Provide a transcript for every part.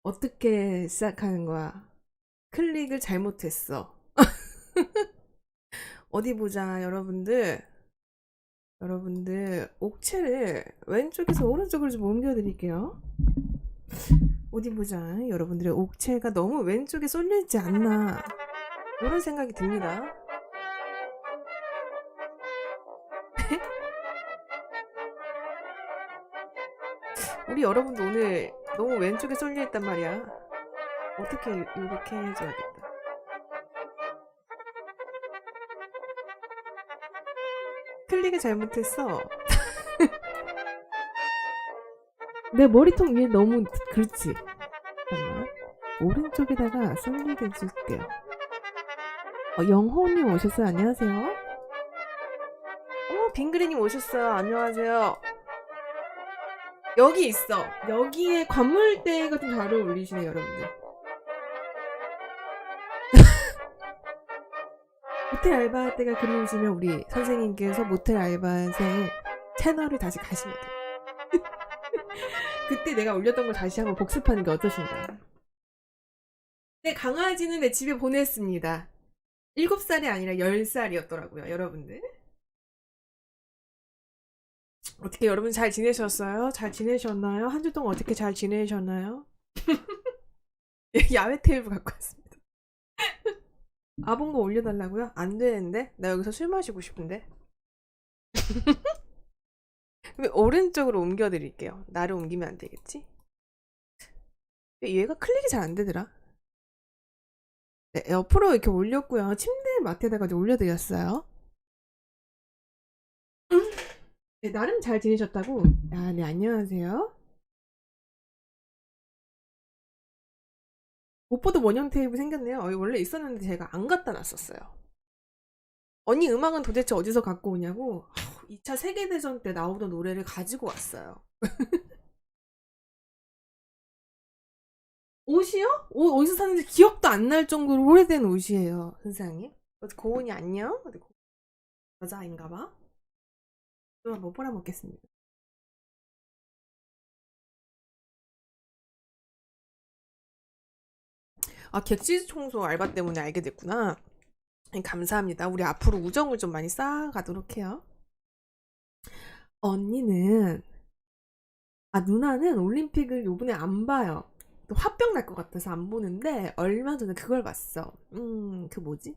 어떻게 시작하는 거야? 클릭을 잘못했어. 어디 보자, 여러분들. 여러분들, 옥체를 왼쪽에서 오른쪽으로 좀 옮겨드릴게요. 어디 보자. 여러분들의 옥체가 너무 왼쪽에 쏠려있지 않나. 이런 생각이 듭니다. 우리 여러분도 오늘 너무 왼쪽에 쏠려있단 말이야. 어떻게 이렇게 해줘야겠다. 클릭을 잘못했어. 내 머리통 위에 너무 그렇지. 잠깐만. 오른쪽에다가 쏠리게 해줄게요. 영호님 오셨어요. 안녕하세요. 빙그리님 오셨어요. 안녕하세요. 여기 있어. 여기에 관물대가 좀 잘 어울리시네요, 여러분들. 모텔 알바할 때가 그리우시면 우리 선생님께서 모텔 알바생 채널을 다시 가시면 돼요. 그때 내가 올렸던 걸 다시 한번 복습하는 게 어떠신가요? 네, 강아지는 내 집에 보냈습니다. 7살이 아니라 10살이었더라고요, 여러분들. 어떻게 여러분 잘 지내셨어요? 잘 지내셨나요? 한 주 동안 어떻게 잘 지내셨나요? 야외 테이블 갖고 왔습니다. 아본거 올려달라고요? 안 되는데? 나 여기서 술 마시고 싶은데? 오른쪽으로 옮겨드릴게요. 나를 옮기면 안 되겠지? 얘가 클릭이 잘 안 되더라. 네, 옆으로 이렇게 올렸고요. 침대 맡에다가 올려드렸어요. 네, 나름 잘 지내셨다고? 아, 네, 안녕하세요. 옷보도 원형 테이블 생겼네요. 원래 있었는데 제가 안 갖다 놨었어요. 언니 음악은 도대체 어디서 갖고 오냐고? 2차 세계대전 때 나오던 노래를 가지고 왔어요. 옷이요? 옷 어디서 샀는지 기억도 안 날 정도로 오래된 옷이에요, 선생님. 어디 고은이 안녕? 어디 여자인가봐. 또 한번 빨아먹겠습니다. 아, 객실 청소 알바 때문에 알게 됐구나. 감사합니다. 우리 앞으로 우정을 좀 많이 쌓아가도록 해요. 언니는, 누나는 올림픽을 요번에 안 봐요. 또 화병 날 것 같아서 안 보는데, 얼마 전에 그걸 봤어. 그 뭐지?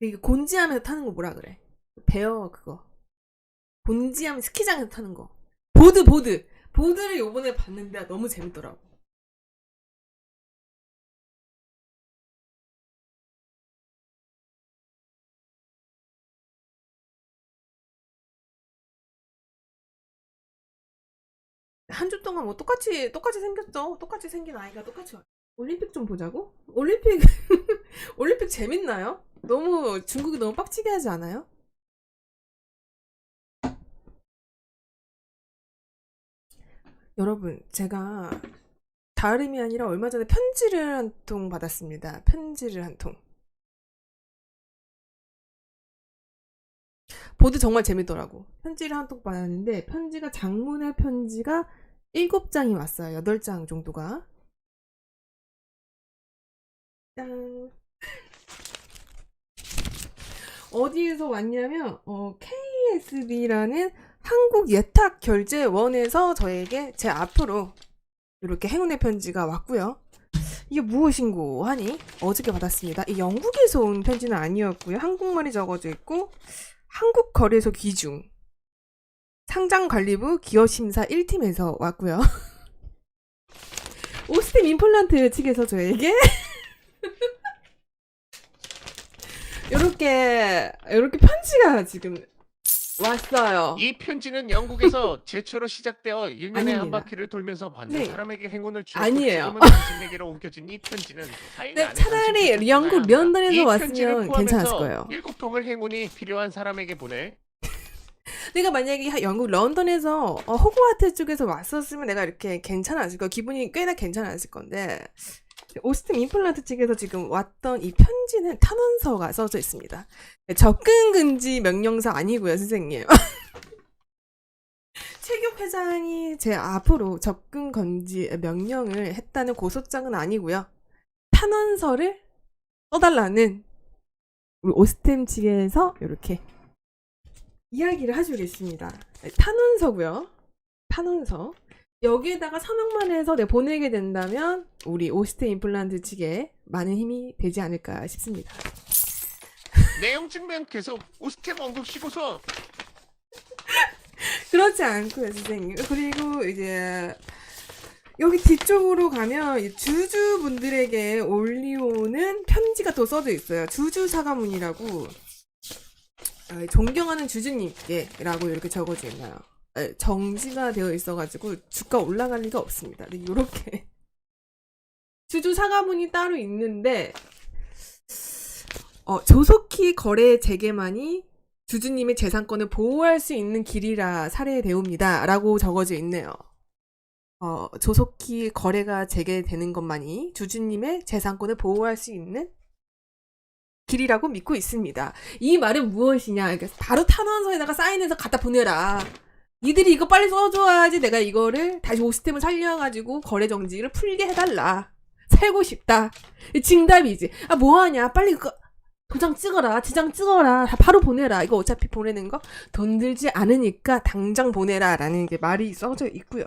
이게 곤지암에서 타는 거 뭐라 그래? 베어 그거. 곤지암 스키장에서 타는 거. 보드. 보드를 요번에 봤는데 너무 재밌더라고. 한 주 동안 뭐 똑같이 생겼죠. 똑같이 생긴 아이가 똑같이 와. 올림픽 좀 보자고? 올림픽 올림픽 재밌나요? 너무 중국이 너무 빡치게 하지 않아요? 여러분, 제가 다름이 아니라 얼마 전에 편지를 한 통 받았습니다. 편지를 한 통. 보드 정말 재밌더라고. 편지를 한 통 받았는데 편지가 장문의 편지가 7장이 왔어요. 8장 정도가. 짠. 어디에서 왔냐면 KSB라는 한국 예탁 결제원에서 저에게 제 앞으로 이렇게 행운의 편지가 왔고요. 이게 무엇인고 하니 어저께 받았습니다. 이 영국에서 온 편지는 아니었고요. 한국말이 적어져 있고 한국거래소 기중 상장관리부 기업심사 1팀에서 왔고요. 오스템 임플란트 측에서 저에게 이렇게 편지가 지금 왔어요. 이 편지는 영국에서 제초로 시작되어 1년에 한 아닙니다. 바퀴를 돌면서 받는 네. 사람에게 행운을 주었고 아니에요. 지금은 당신에게로 옮겨진 이 편지는 사인 네, 안에 차라리 당신께서 영국 써야 합니다. 런던에서 이 왔으면 편지를 괜찮았을 포함해서 거예요. 7통을 행운이 필요한 사람에게 보내. 내가 만약에 영국 런던에서 호그와트 쪽에서 왔었으면 내가 이렇게 괜찮았을 거, 기분이 꽤나 괜찮았을 건데 오스틴 임플란트 측에서 지금 왔던 이 편지는 탄원서가 써져 있습니다. 접근 금지 명령서 아니고요, 선생님. 최규 회장이 제 앞으로 접근 금지 명령을 했다는 고소장은 아니고요. 탄원서를 써달라는 우리 오스템 측에서 이렇게 이야기를 해주고 있습니다. 탄원서고요. 탄원서. 여기에다가 서명만 해서 내가 보내게 된다면 우리 오스템 임플란트 측에 많은 힘이 되지 않을까 싶습니다. 내용 증명 계속 오스템 언급시고서 그렇지 않고요, 선생님. 그리고 이제 여기 뒤쪽으로 가면 주주분들에게 올리오는 편지가 또 써져 있어요. 주주 사과문이라고 존경하는 주주님께라고 이렇게 적어져 있나요? 정지가 되어 있어가지고 주가 올라갈 리가 없습니다. 이렇게 주주 사과문이 따로 있는데 조속히 거래 재개만이 주주님의 재산권을 보호할 수 있는 길이라 사례되옵니다. 라고 적어져 있네요. 조속히 거래가 재개되는 것만이 주주님의 재산권을 보호할 수 있는 길이라고 믿고 있습니다. 이 말은 무엇이냐? 바로 탄원서에다가 사인해서 갖다 보내라. 니들이 이거 빨리 써줘야지 내가 이거를 다시 오스템을 살려가지고 거래 정지를 풀게 해달라. 살고 싶다. 징답이지. 뭐하냐? 빨리 그거 도장 찍어라. 지장 찍어라. 다 바로 보내라. 이거 어차피 보내는 거 돈 들지 않으니까 당장 보내라. 라는 게 말이 써져 있고요.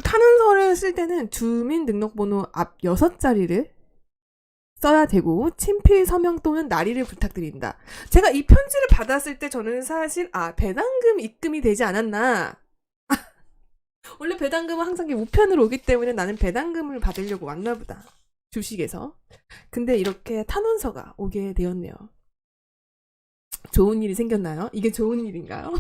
탄원서를 쓸 때는 주민등록번호 앞 6자리를 써야 되고 친필 서명 또는 날일을 부탁드린다. 제가 이 편지를 받았을 때 저는 사실 배당금 입금이 되지 않았나. 원래 배당금은 항상 우편으로 오기 때문에 나는 배당금을 받으려고 왔나 보다. 주식에서. 근데 이렇게 탄원서가 오게 되었네요. 좋은 일이 생겼나요? 이게 좋은 일인가요?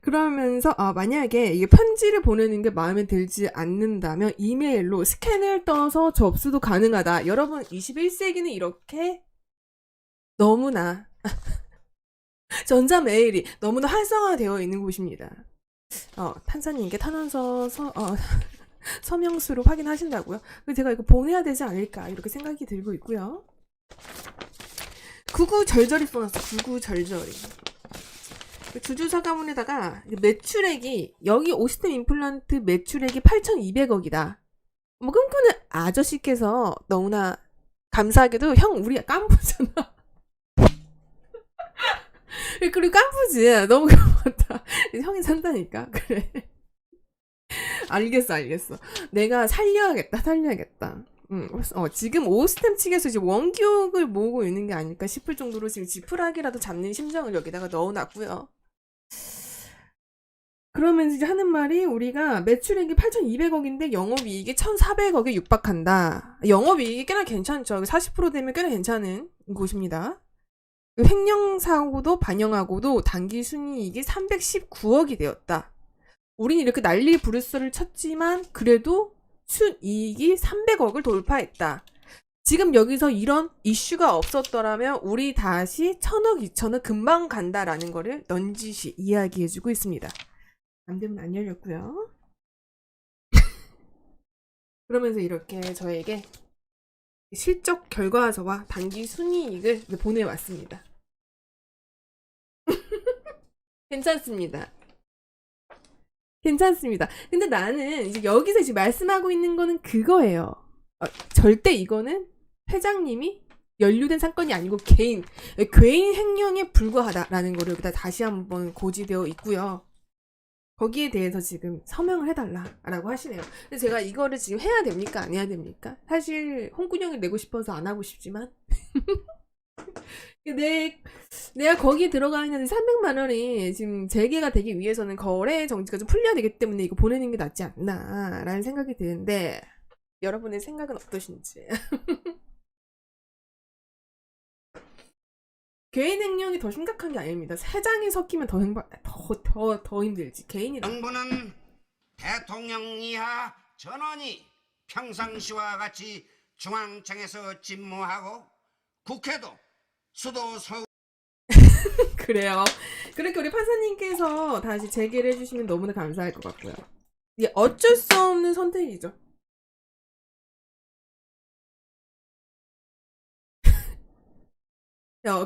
그러면서 만약에 이게 편지를 보내는 게 마음에 들지 않는다면 이메일로 스캔을 떠서 접수도 가능하다. 여러분 21세기는 이렇게 너무나 전자메일이 너무나 활성화되어 있는 곳입니다. 판사님께 탄원서 서명수로 확인하신다고요? 그래서 제가 이거 보내야 되지 않을까 이렇게 생각이 들고 있고요. 구구절절이 써놨어. 구구절절이. 주주사과문에다가 매출액이 여기 오스템 임플란트 매출액이 8,200억이다. 뭐 꿈꾸는 아저씨께서 너무나 감사하게도 형 우리 깐부잖아. 그리고 깐부지. 너무 고맙다. 형이 산다니까. 그래. 알겠어. 내가 살려야겠다. 지금 오스템 측에서 이제 원기옥을 모으고 있는 게 아닐까 싶을 정도로 지금 지푸라기라도 잡는 심정을 여기다가 넣어놨고요. 그러면서 이제 하는 말이 우리가 매출액이 8,200억인데 영업이익이 1,400억에 육박한다. 영업이익이 꽤나 괜찮죠. 40% 되면 꽤나 괜찮은 곳입니다. 횡령사고도 반영하고도 당기순이익이 319억이 되었다. 우린 이렇게 난리 부르스를 쳤지만 그래도 순이익이 300억을 돌파했다. 지금 여기서 이런 이슈가 없었더라면 우리 다시 1,000억, 2,000억 금방 간다라는 거를 넌지시 이야기해주고 있습니다. 남대문 안 열렸고요. 그러면서 이렇게 저에게 실적 결과서와 당기 순이익을 보내왔습니다. 괜찮습니다. 근데 나는 이제 여기서 이제 말씀하고 있는 거는 그거예요. 절대 이거는 회장님이 연루된 사건이 아니고 개인 횡령에 불과하다라는 거를 여기다 다시 한번 고지되어 있고요. 거기에 대해서 지금 서명을 해달라라고 하시네요. 근데 제가 이거를 지금 해야 됩니까? 안 해야 됩니까? 사실 홍군형을 내고 싶어서 안 하고 싶지만 내가 거기 들어가 있는 300만 원이 지금 재개가 되기 위해서는 거래 정지가 좀 풀려야 되기 때문에 이거 보내는 게 낫지 않나라는 생각이 드는데 여러분의 생각은 어떠신지. 개인 횡령이 더 심각한 게 아닙니다. 세장이 섞이면 더 힘들지. 개인이라. 정부는 대통령 이하 전원이 평상시와 같이 중앙청에서 집무하고 국회도 수도 서울 그래요. 그렇게 우리 판사님께서 다시 재개를 해주시면 너무나 감사할 것 같고요. 이게 어쩔 수 없는 선택이죠.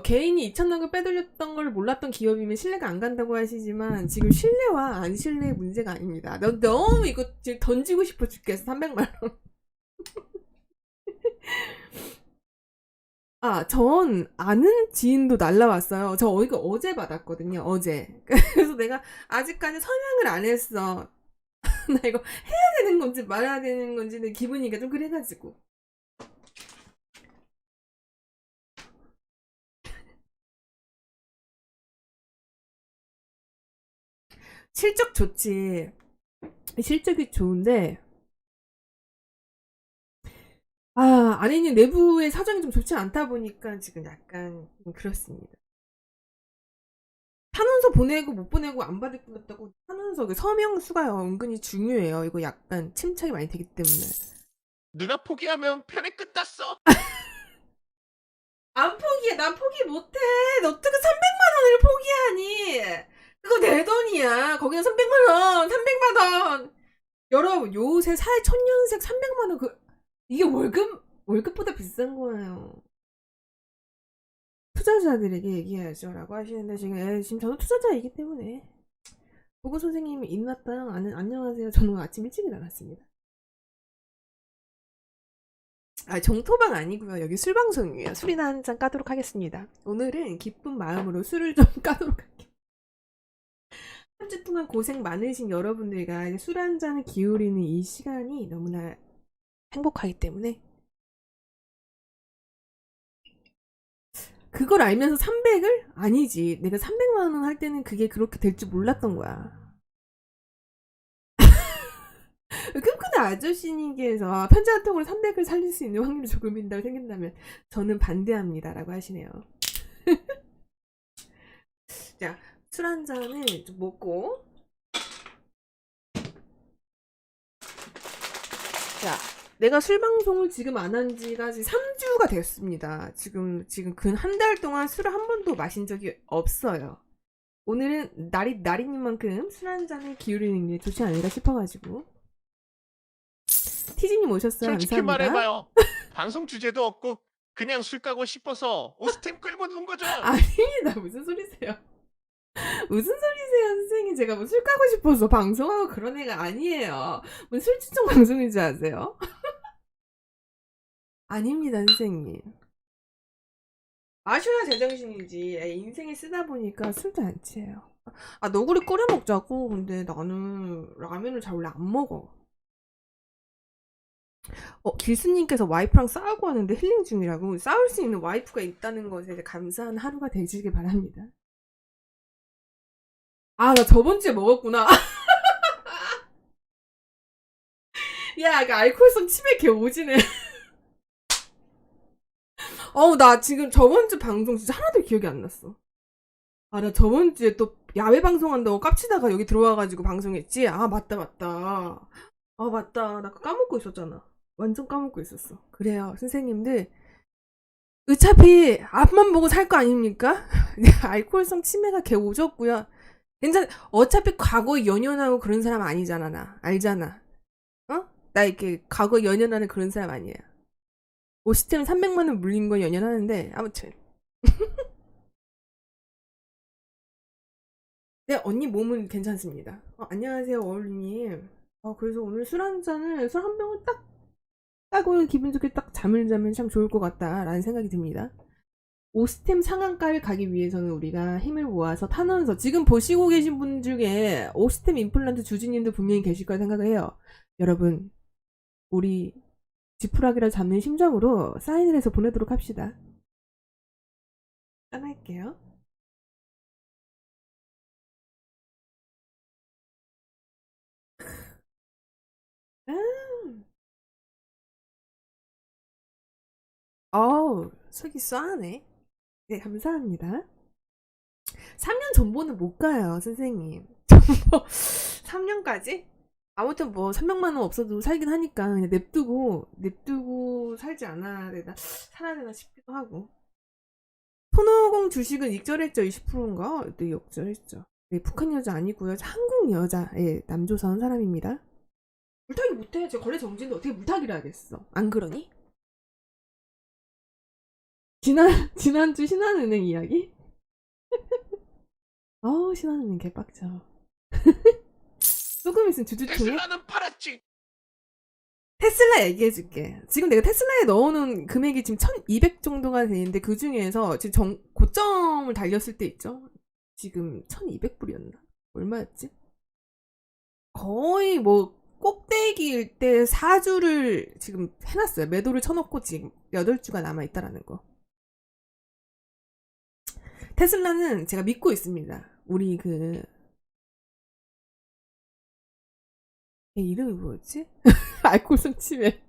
개인이 2,000억을 빼돌렸던 걸 몰랐던 기업이면 신뢰가 안 간다고 하시지만 지금 신뢰와 안 신뢰의 문제가 아닙니다. 너무 이거 지금 던지고 싶어 죽겠어. 300만 원. 전 아는 지인도 날라왔어요. 이거 어제 받았거든요. 어제. 그래서 내가 아직까지 서명을 안 했어. 나 이거 해야 되는 건지 말아야 되는 건지 내 기분이가 좀 그래가지고. 실적 좋지. 실적이 좋은데 안에 있는 내부의 사정이 좀 좋지 않다 보니까 지금 약간 그렇습니다. 탄원서 보내고 못 보내고 안 받을 것 같다고. 탄원서 서명 수가요 은근히 중요해요. 이거 약간 침착이 많이 되기 때문에. 누나 포기하면 편에 끝났어. 안 포기해. 난 포기 못해. 너 어떻게 300만 원을 포기하니? 그거 내 돈이야. 거기는 300만 원, 300만 원. 여러분 요새 사회 천년색 300만 원 이게 월급보다 비싼 거예요. 투자자들에게 얘기해야죠 라고 하시는데 지금 저는 투자자이기 때문에 보고 선생님이 인났다 안녕하세요. 저는 아침 일찍 일어났습니다. 정토방 아니고요. 여기 술방송이에요. 술이나 한잔 까도록 하겠습니다. 오늘은 기쁜 마음으로 술을 좀 까도록 할게요. 한 주 동안 고생 많으신 여러분들과 이제 술 한 잔을 기울이는 이 시간이 너무나 행복하기 때문에 그걸 알면서 300을? 아니지. 내가 300만 원 할 때는 그게 그렇게 될 줄 몰랐던 거야. 꿈꾸는 아저씨님께서 편지 한 통으로 300을 살릴 수 있는 확률이 조금이라고 생긴다면 저는 반대합니다 라고 하시네요. 자, 술 한 잔을 좀 먹고 자, 내가 술 방송을 지금 안 한 지가 지금 3주가 됐습니다. 지금 근 한 달 동안 술을 한 번도 마신 적이 없어요. 오늘은 나리님만큼 술 한 잔을 기울이는 게 좋지 않을까 싶어가지고. 티지님 오셨어요. 솔직히 감사합니다. 말해봐요. 방송 주제도 없고 그냥 술 까고 싶어서 오스템 끌고 온 거죠. 아닙니다. 무슨 소리세요? 무슨 소리세요, 선생님? 제가 뭐 술 까고 싶어서 방송하고 그런 애가 아니에요. 뭐 술집중 방송인 줄 아세요? 아닙니다, 선생님. 아셔야 제정신이지. 인생에 쓰다 보니까 술도 안 취해요. 아, 너구리 끓여 먹자고. 근데 나는 라면을 잘 원래 안 먹어. 길수님께서 와이프랑 싸우고 하는데 힐링 중이라고. 싸울 수 있는 와이프가 있다는 것에 감사한 하루가 되시길 바랍니다. 아, 나 저번 주에 먹었구나. 야, 그 알코올성 치매 개 오지네. 나 지금 저번 주 방송 진짜 하나도 기억이 안 났어. 아, 나 저번 주에 또 야외 방송한다고 깝치다가 여기 들어와가지고 방송했지? 아, 맞다. 아, 맞다. 나 그거 까먹고 있었잖아. 완전 까먹고 있었어. 그래요, 선생님들. 어차피 앞만 보고 살 거 아닙니까? 알코올성 치매가 개 오졌고요. 괜찮아. 어차피 과거에 연연하고 그런 사람 아니잖아, 나. 알잖아. 나 이렇게 과거에 연연하는 그런 사람 아니야. 오시템 300만원 물린 건 연연하는데, 아무튼. 네, 언니 몸은 괜찮습니다. 안녕하세요, 어울리님. 그래서 오늘 술 한 병을 딱 따고 기분 좋게 딱 잠을 자면 참 좋을 것 같다라는 생각이 듭니다. 오스템 상한가를 가기 위해서는 우리가 힘을 모아서 탄원서, 지금 보시고 계신 분 중에 오스템 임플란트 주주님도 분명히 계실 거라 생각을 해요. 여러분, 우리 지푸라기라 잡는 심정으로 사인을 해서 보내도록 합시다. 짠할게요. 속이 쏴네. 네, 감사합니다. 3년 전보는 못 가요, 선생님. 3년까지? 아무튼 뭐 300만원 없어도 살긴 하니까 그냥 냅두고 살지 않아야 되나, 살아야 되나 싶기도 하고. 손오공 주식은 익절했죠. 20%인가? 네, 역절했죠. 네, 북한 여자 아니고요. 한국 여자, 예, 남조선 사람입니다. 물타기 못해. 저 걸레 정지인데 어떻게 물타기를 하겠어? 안 그러니? 지난주 신한은행 이야기? 신한은행 개빡쳐. 조금 있으면 주주총회? 테슬라는 팔았지. 테슬라 얘기해줄게. 지금 내가 테슬라에 넣어놓은 금액이 지금 1200 정도가 되는데, 그 중에서 지금 고점을 달렸을 때 있죠? 지금 1200불이었나? 얼마였지? 거의 뭐 꼭대기일 때 4주를 지금 해놨어요. 매도를 쳐놓고 지금 8주가 남아있다라는 거. 테슬라는 제가 믿고 있습니다. 우리 얘 이름이 뭐였지? 알코올성 치매.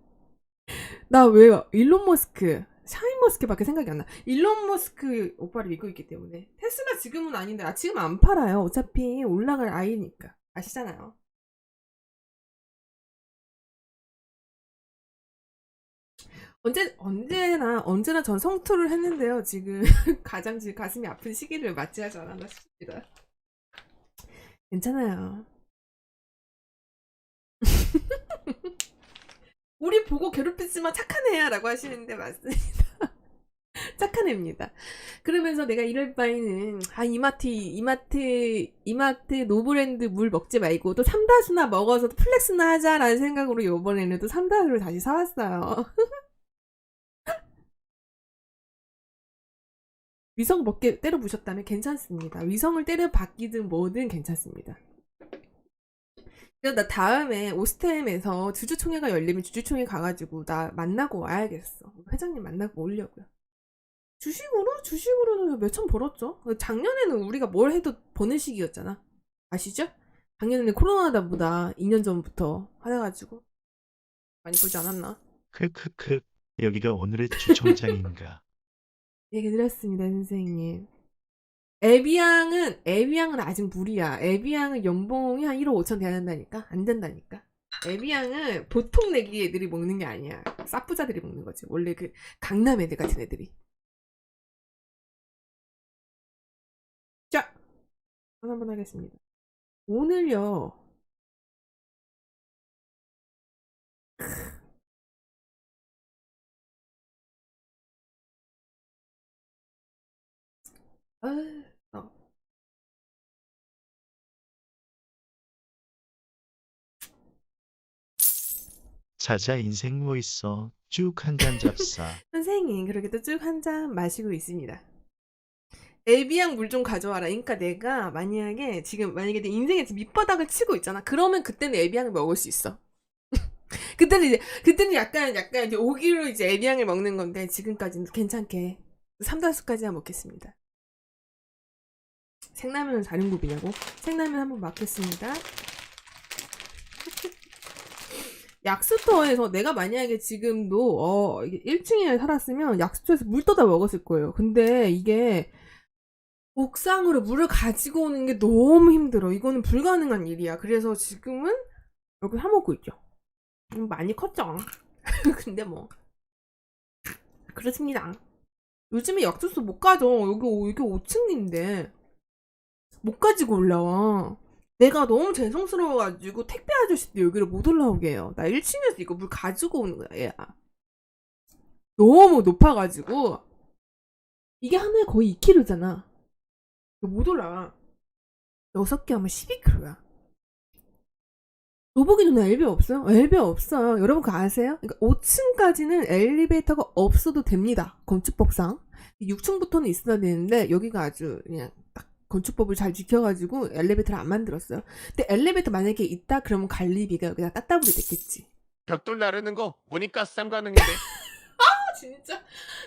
나 왜 일론 머스크, 샤인 머스크밖에 생각이 안 나. 일론 머스크 오빠를 믿고 있기 때문에. 테슬라 지금은 아닌데, 지금 안 팔아요. 어차피 올라갈 아이니까. 아시잖아요. 언제나 전 성투를 했는데요. 지금 가장 지금 가슴이 아픈 시기를 맞이하지 않았나 싶습니다. 괜찮아요. 우리 보고 괴롭히지만 착한 애야 라고 하시는데 맞습니다. 착한 애입니다. 그러면서 내가 이럴 바에는 이마트 노브랜드 물 먹지 말고 또 삼다수나 먹어서 플렉스나 하자라는 생각으로 이번에는 또 삼다수를 다시 사왔어요. 위성 먹게 때려 부셨다면 괜찮습니다. 위성을 때려 받기든 뭐든 괜찮습니다. 그래서 나 다음에 오스템에서 주주총회가 열리면 주주총회 가가지고 나 만나고 와야겠어. 회장님 만나고 오려고요. 주식으로는 몇천 벌었죠. 작년에는 우리가 뭘 해도 버는 시기였잖아. 아시죠? 작년에는 코로나다 보다 2년 전부터 하여가지고 많이 벌지 않았나? 크크크. 여기가 오늘의 주총장인가? 얘기 드렸습니다, 선생님. 에비앙은 아직 무리야. 에비앙은 연봉이 한 1억 5천 돼야 된다니까? 안 된다니까? 에비앙은 보통 내기 애들이 먹는 게 아니야. 사부자들이 먹는 거지. 원래 그 강남 애들 같은 애들이. 자, 한번 하겠습니다. 오늘요. 아, 어. 자자 인생 뭐 있어. 쭉 한 잔 잡사. 선생님 그렇게도 쭉 한 잔 마시고 있습니다. 에비앙 물 좀 가져와라. 그러니까 내가 만약에 내 인생에 지금 밑바닥을 치고 있잖아. 그러면 그때는 에비앙을 먹을 수 있어. 그때는 약간 이제 오기로 이제 에비앙을 먹는 건데 지금까지는 괜찮게 3다수까지만 먹겠습니다. 생라면은 다른 굽이냐고? 생라면 한번 먹겠습니다. 약수터에서 내가 만약에 지금도 이게 1층에 살았으면 약수터에서 물 떠다 먹었을 거예요. 근데 이게 옥상으로 물을 가지고 오는 게 너무 힘들어. 이거는 불가능한 일이야. 그래서 지금은 여기 사 먹고 있죠. 많이 컸죠. 근데 뭐 그렇습니다. 요즘에 약수터 못 가죠. 여기 5층인데 못 가지고 올라와. 내가 너무 죄송스러워가지고 택배 아저씨도 여기를 못 올라오게 해요. 나 1층에서 이거 물 가지고 오는 거야, 얘야. 너무 높아가지고 이게 하나에 거의 2kg잖아. 못 올라와. 6개 하면 12kg야. 로보기 누나 엘베 없어요? 엘베 없어요. 여러분 그거 아세요? 그러니까 5층까지는 엘리베이터가 없어도 됩니다. 건축법상. 6층부터는 있어야 되는데 여기가 아주 그냥 딱 건축법을 잘 지켜가지고 엘리베이터를 안 만들었어요. 근데 엘리베이터 만약에 있다 그러면 관리비가 여기다 따따블이 됐겠지. 벽돌 나르는 거 보니까 쌈 가능인데. 진짜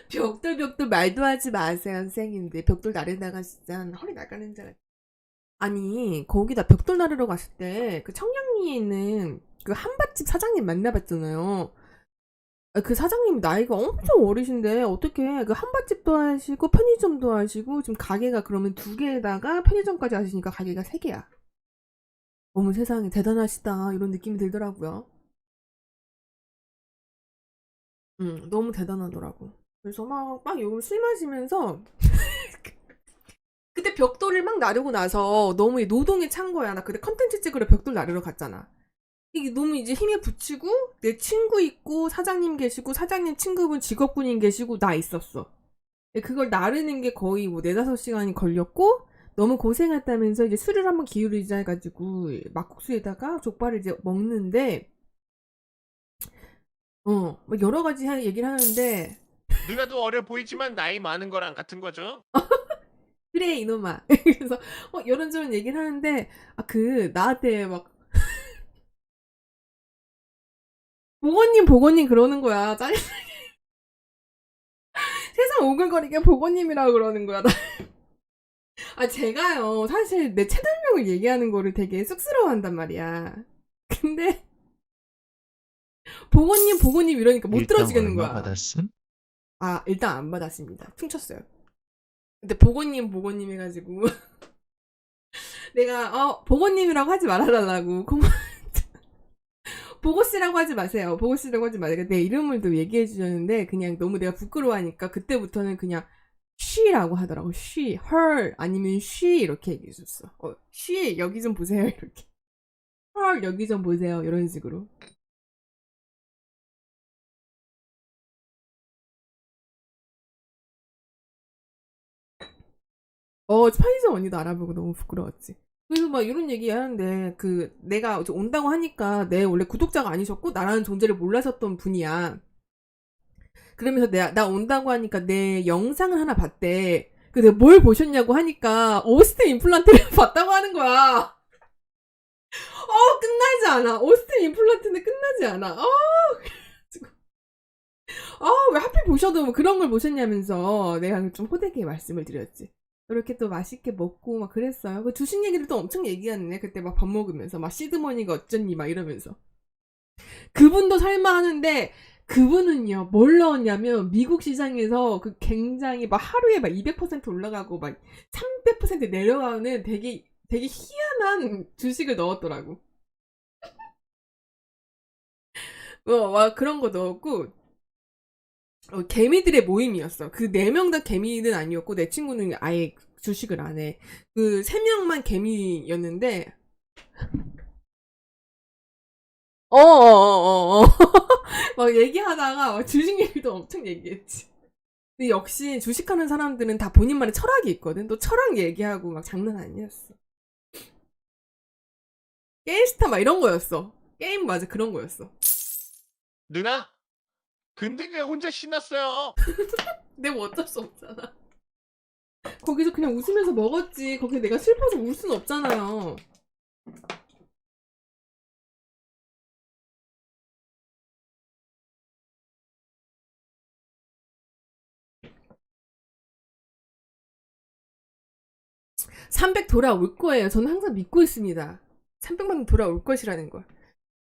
벽돌 말도 하지 마세요 선생님들. 벽돌 나르다가 진짜 허리 나가는 줄 알았. 아니 거기다 벽돌 나르러 갔을 때 그 청량리에 있는 그 한밭집 사장님 만나봤잖아요. 그 사장님 나이가 엄청 어리신데 어떻게 그 한밭집도 하시고 편의점도 하시고 지금 가게가 그러면 2개에다가 편의점까지 하시니까 가게가 3개야. 어머 세상에 대단하시다 이런 느낌이 들더라고요. 너무 대단하더라고. 그래서 막 요걸 술 마시면서 그때 벽돌을 막 나르고 나서 너무 노동에 찬 거야. 나 그때 컨텐츠 찍으러 벽돌 나르러 갔잖아. 이게 너무 이제 힘에 부치고 내 친구 있고 사장님 계시고 사장님 친구분 직업군인 계시고 나 있었어. 그걸 나르는 게 거의 뭐 4-5시간이 걸렸고 너무 고생했다면서 이제 술을 한번 기울이자 해가지고 막국수에다가 족발을 이제 먹는데 막 여러 가지 얘기를 하는데 누나도 어려 보이지만 나이 많은 거랑 같은 거죠. 그래 이놈아. 그래서 이런저런 얘기를 하는데 나한테 막 보건님 그러는 거야. 짜증. 세상 오글거리게 보건님이라고 그러는 거야. 제가요 사실 내 채널명을 얘기하는 거를 되게 쑥스러워한단 말이야. 근데 보건님 이러니까 못 일당 들어주겠는 얼마 거야. 받았음? 일단 안 받았습니다. 퉁쳤어요. 근데 보건님 해가지고 내가 보건님이라고 하지 말아달라고. 보고씨라고 하지 마세요. 보고씨라고 하지 마세요. 내 이름을 또 얘기해 주셨는데 그냥 너무 내가 부끄러워하니까 그때부터는 그냥 she라고 하더라고. she, her 아니면 she 이렇게 얘기해 줬어. she 여기 좀 보세요 이렇게. her 여기 좀 보세요 이런 식으로. 편의점 언니도 알아보고 너무 부끄러웠지. 그래서 막 이런 얘기 하는데 내가 온다고 하니까 내 원래 구독자가 아니셨고 나라는 존재를 몰라셨던 분이야. 그러면서 나 온다고 하니까 내 영상을 하나 봤대. 내가 뭘 보셨냐고 하니까 오스틴 임플란트를 봤다고 하는 거야. 끝나지 않아. 오스틴 임플란트는 끝나지 않아. 왜 하필 보셔도 뭐 그런 걸 보셨냐면서 내가 좀 호되게 말씀을 드렸지. 이렇게 또 맛있게 먹고 막 그랬어요. 그 주식 얘기를 또 엄청 얘기하네. 그때 막 밥 먹으면서 막 시드머니가 어쩌니 막 이러면서. 그분도 설마 하는데 그분은요 뭘 넣었냐면 미국 시장에서 굉장히 막 하루에 막 200% 올라가고 막 300% 내려가는 되게 희한한 주식을 넣었더라고. 막 그런 거 넣었고 개미들의 모임이었어. 그 4명 다 개미는 아니었고 내 친구는 아예 주식을 안 해. 그 3명만 개미였는데 어어어어 막 얘기하다가 막 주식 얘기도 엄청 얘기했지. 근데 역시 주식하는 사람들은 다 본인만의 철학이 있거든. 또 철학 얘기하고 막 장난 아니었어. 게임스타 막 이런 거였어. 게임 맞아 그런 거였어. 누나? 근데 왜 혼자 신났어요? 근데 뭐 어쩔 수 없잖아. 거기서 그냥 웃으면서 먹었지. 거기 내가 슬퍼서 울 순 없잖아요. (300) 돌아올 거예요. 저는 항상 믿고 있습니다. 300만 돌아올 것이라는 걸.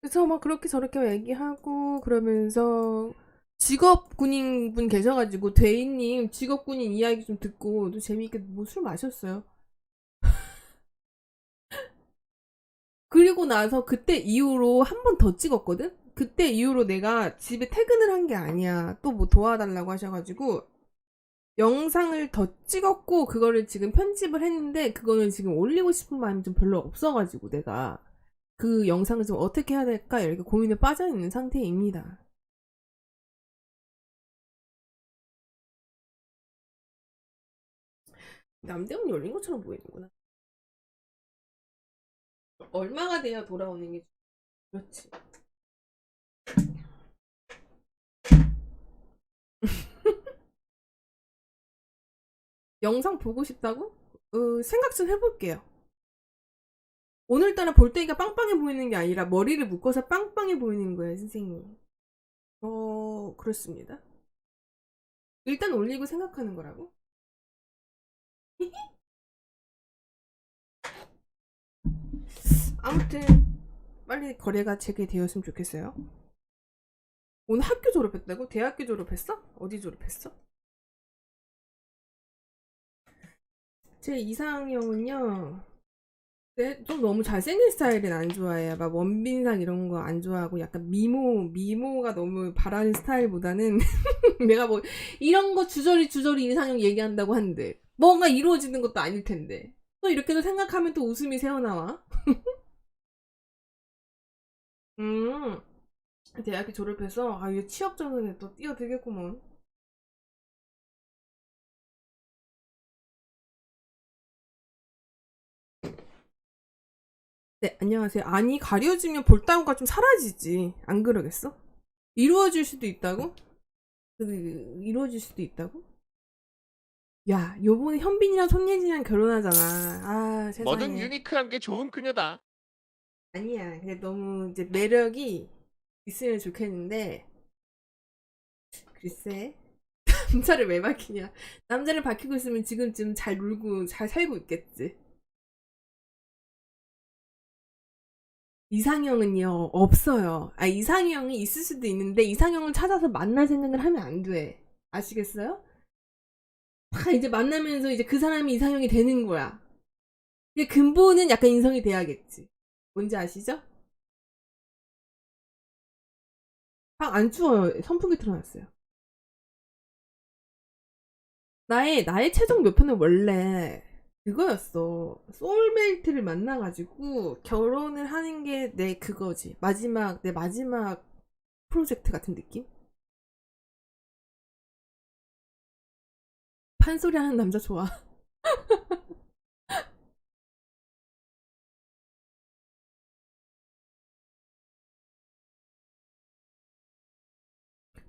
그래서 막 그렇게 저렇게 얘기하고 그러면서 직업군인분 계셔가지고 대인님 직업군인 이야기 좀 듣고 또 재미있게 뭐 술 마셨어요. 그리고 나서 그때 이후로 한 번 더 찍었거든? 그때 이후로 내가 집에 퇴근을 한 게 아니야. 또 뭐 도와달라고 하셔가지고 영상을 더 찍었고 그거를 지금 편집을 했는데 그거는 지금 올리고 싶은 마음이 좀 별로 없어가지고 내가 그 영상을 좀 어떻게 해야 될까 이렇게 고민에 빠져있는 상태입니다. 남대문 열린 것처럼 보이는구나. 얼마가 돼야 돌아오는 게 그렇지. 영상 보고 싶다고? 생각 좀 해볼게요. 오늘따라 볼때기가 빵빵해 보이는 게 아니라 머리를 묶어서 빵빵해 보이는 거예요, 선생님. 그렇습니다. 일단 올리고 생각하는 거라고? 아무튼 빨리 거래가 재개되었으면 좋겠어요. 오늘 학교 졸업했다고? 대학교 졸업했어? 어디 졸업했어? 제 이상형은요, 네, 좀 너무 잘생긴 스타일은 안 좋아해요. 막 원빈상 이런 거 안 좋아하고 약간 미모가 너무 바라는 스타일보다는 내가 뭐 이런 거 주저리 이상형 얘기한다고 한들 뭔가 이루어지는 것도 아닐 텐데 또 이렇게도 생각하면 또 웃음이 새어나와. 대학교 졸업해서 이거 취업 전에 또 뛰어들겠구먼. 네, 안녕하세요. 아니, 가려지면 볼따구가 좀 사라지지. 안 그러겠어? 이루어질 수도 있다고? 이루어질 수도 있다고? 야, 요번에 현빈이랑 손예진이랑 결혼하잖아. 아, 세상에. 뭐든 유니크한 게 좋은 그녀다. 아니야. 근데 너무 이제 매력이 있으면 좋겠는데, 글쎄. 남자를 왜 밝히냐. 남자를 밝히고 있으면 지금쯤 잘 놀고 잘 살고 있겠지. 이상형은요, 없어요. 이상형이 있을 수도 있는데, 이상형을 찾아서 만날 생각을 하면 안 돼. 아시겠어요? 이제 만나면서 이제 그 사람이 이상형이 되는 거야. 근데 근본은 약간 인성이 돼야겠지. 뭔지 아시죠? 방 안 추워요. 선풍기 틀어놨어요. 나의 최종 목표는 원래 그거였어. 소울메이트를 만나가지고 결혼을 하는 게 내 그거지. 내 마지막 프로젝트 같은 느낌? 판소리 하는 남자 좋아.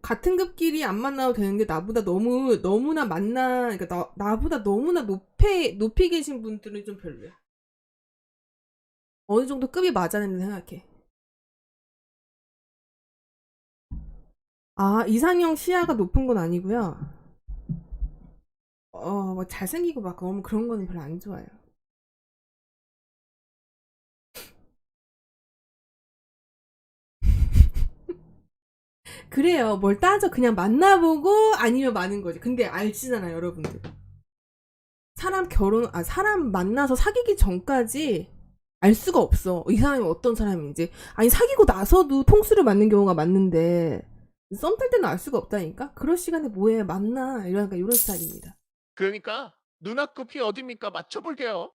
같은 급끼리 안 만나도 되는데 나보다 너무나 그러니까 나보다 너무나 높이 계신 분들은 좀 별로야. 어느 정도 급이 맞아야 된다 생각해. 이상형 시야가 높은 건 아니고요. 뭐 잘생기고 막 너무 그런 거는 별로 안 좋아요. 그래요. 뭘 따져. 그냥 만나보고 아니면 마는 거지. 근데 알지잖아요, 여러분들. 사람 만나서 사귀기 전까지 알 수가 없어. 이 사람이 어떤 사람인지. 사귀고 나서도 통수를 맞는 경우가 많는데, 썸 탈 때는 알 수가 없다니까? 그럴 시간에 뭐해, 만나. 이런 스타일입니다. 그러니까 누나 급이 어딥니까? 맞춰볼게요.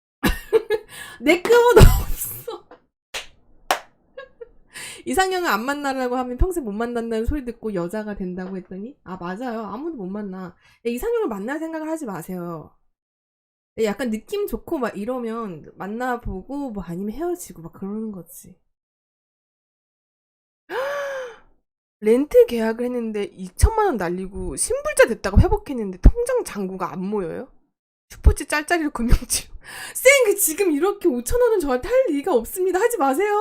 내 급은 없어. 이상형을 안 만나라고 하면 평생 못 만난다는 소리 듣고 여자가 된다고 했더니 아 맞아요. 아무도 못 만나. 이상형을 만날 생각을 하지 마세요. 약간 느낌 좋고 막 이러면 만나보고 뭐 아니면 헤어지고 막 그러는 거지. 렌트 계약을 했는데 2천만 원 날리고 신불자 됐다고 회복했는데 통장 잔고가 안 모여요? 슈퍼챗 짤짤이로 금융치료. 쌩, 그 지금 이렇게 5천 원은 저한테 할 리가 없습니다. 하지 마세요.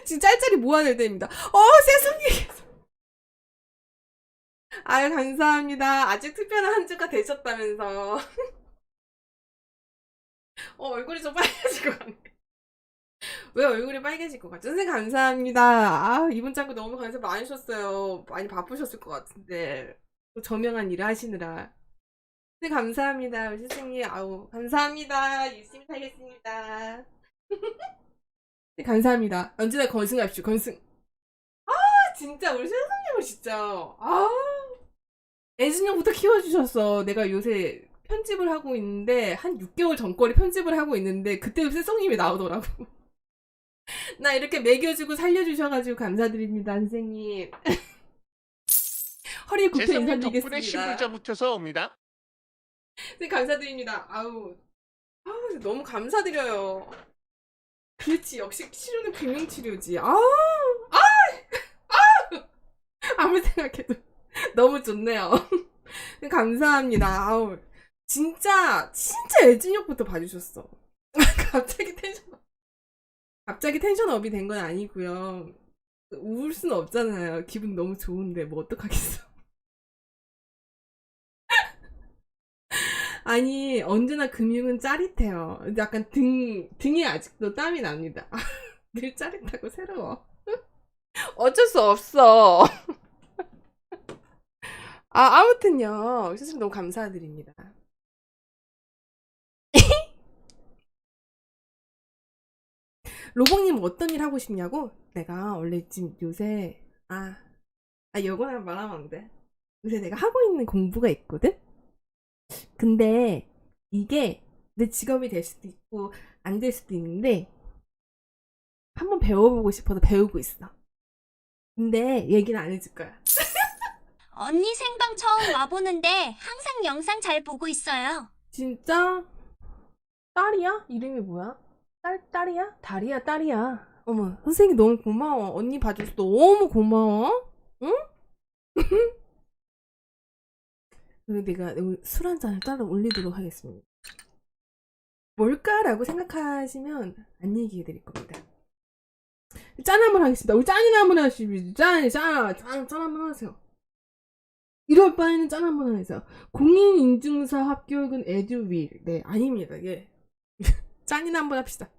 지금 짤짤이 모아야 될 때입니다. 세승님. 아유, 감사합니다. 아직 특별한 한 주가 되셨다면서. 얼굴이 좀 빨개질 것 같네. 왜 얼굴이 빨개질 것 같죠? 선생님 감사합니다. 아, 이분 짱구 너무 감사 많이 주셨어요. 많이 바쁘셨을 것 같은데. 또 저명한 일을 하시느라. 네, 감사합니다. 우리 선생님. 아우, 감사합니다. 열심히 살겠습니다. 네, 감사합니다. 언제나 건승합시오. 건승. 아, 진짜 우리 선생님은 진짜. 애순형부터 키워주셨어. 내가 요새 편집을 하고 있는데 한 6개월 전거리 편집을 하고 있는데 그때 세성님이 나오더라고. 나 이렇게 먹여주고 살려주셔가지고 감사드립니다, 선생님. 허리 굽혀 재성님 덕분에 인사드리겠습니다. 신불자 붙여서 옵니다. 네, 감사드립니다. 아우, 너무 감사드려요. 그렇지, 역시 치료는 금융치료지. 아무리 생각해도 너무 좋네요. 네, 감사합니다. 아우, 진짜 애진역부터 봐주셨어. 갑자기 텐션업이 된 건 아니고요. 울 수는 없잖아요. 기분 너무 좋은데 뭐 어떡하겠어. 아니, 언제나 금융은 짜릿해요. 약간 등에 아직도 땀이 납니다. 늘 짜릿하고 새로워. 어쩔 수 없어. 아무튼요. 선생님 너무 감사드립니다. 로봉님 어떤 일 하고 싶냐고? 내가 원래 지금 요새 요거는 말하면 안 돼. 요새 내가 하고 있는 공부가 있거든? 근데 이게 내 직업이 될 수도 있고 안 될 수도 있는데 한번 배워보고 싶어서 배우고 있어. 근데 얘기는 안 해줄 거야. 언니 생방 처음 와보는데 항상 영상 잘 보고 있어요. 진짜? 딸이야? 이름이 뭐야? 딸이야? 딸이야. 어머, 선생님 너무 고마워. 언니 봐줘서 너무 고마워. 응? 그리고 내가 술 한 잔을 따로 올리도록 하겠습니다. 뭘까라고 생각하시면 안 얘기해 드릴 겁니다. 짠 한번 하겠습니다. 우리 짠이나 한번 하시죠. 짠 한번 하세요. 이럴 바에는 짠 한번 하세요. 공인인증서 합격은 에듀윌. 네, 아닙니다. 예. 짠이나 한번 합시다.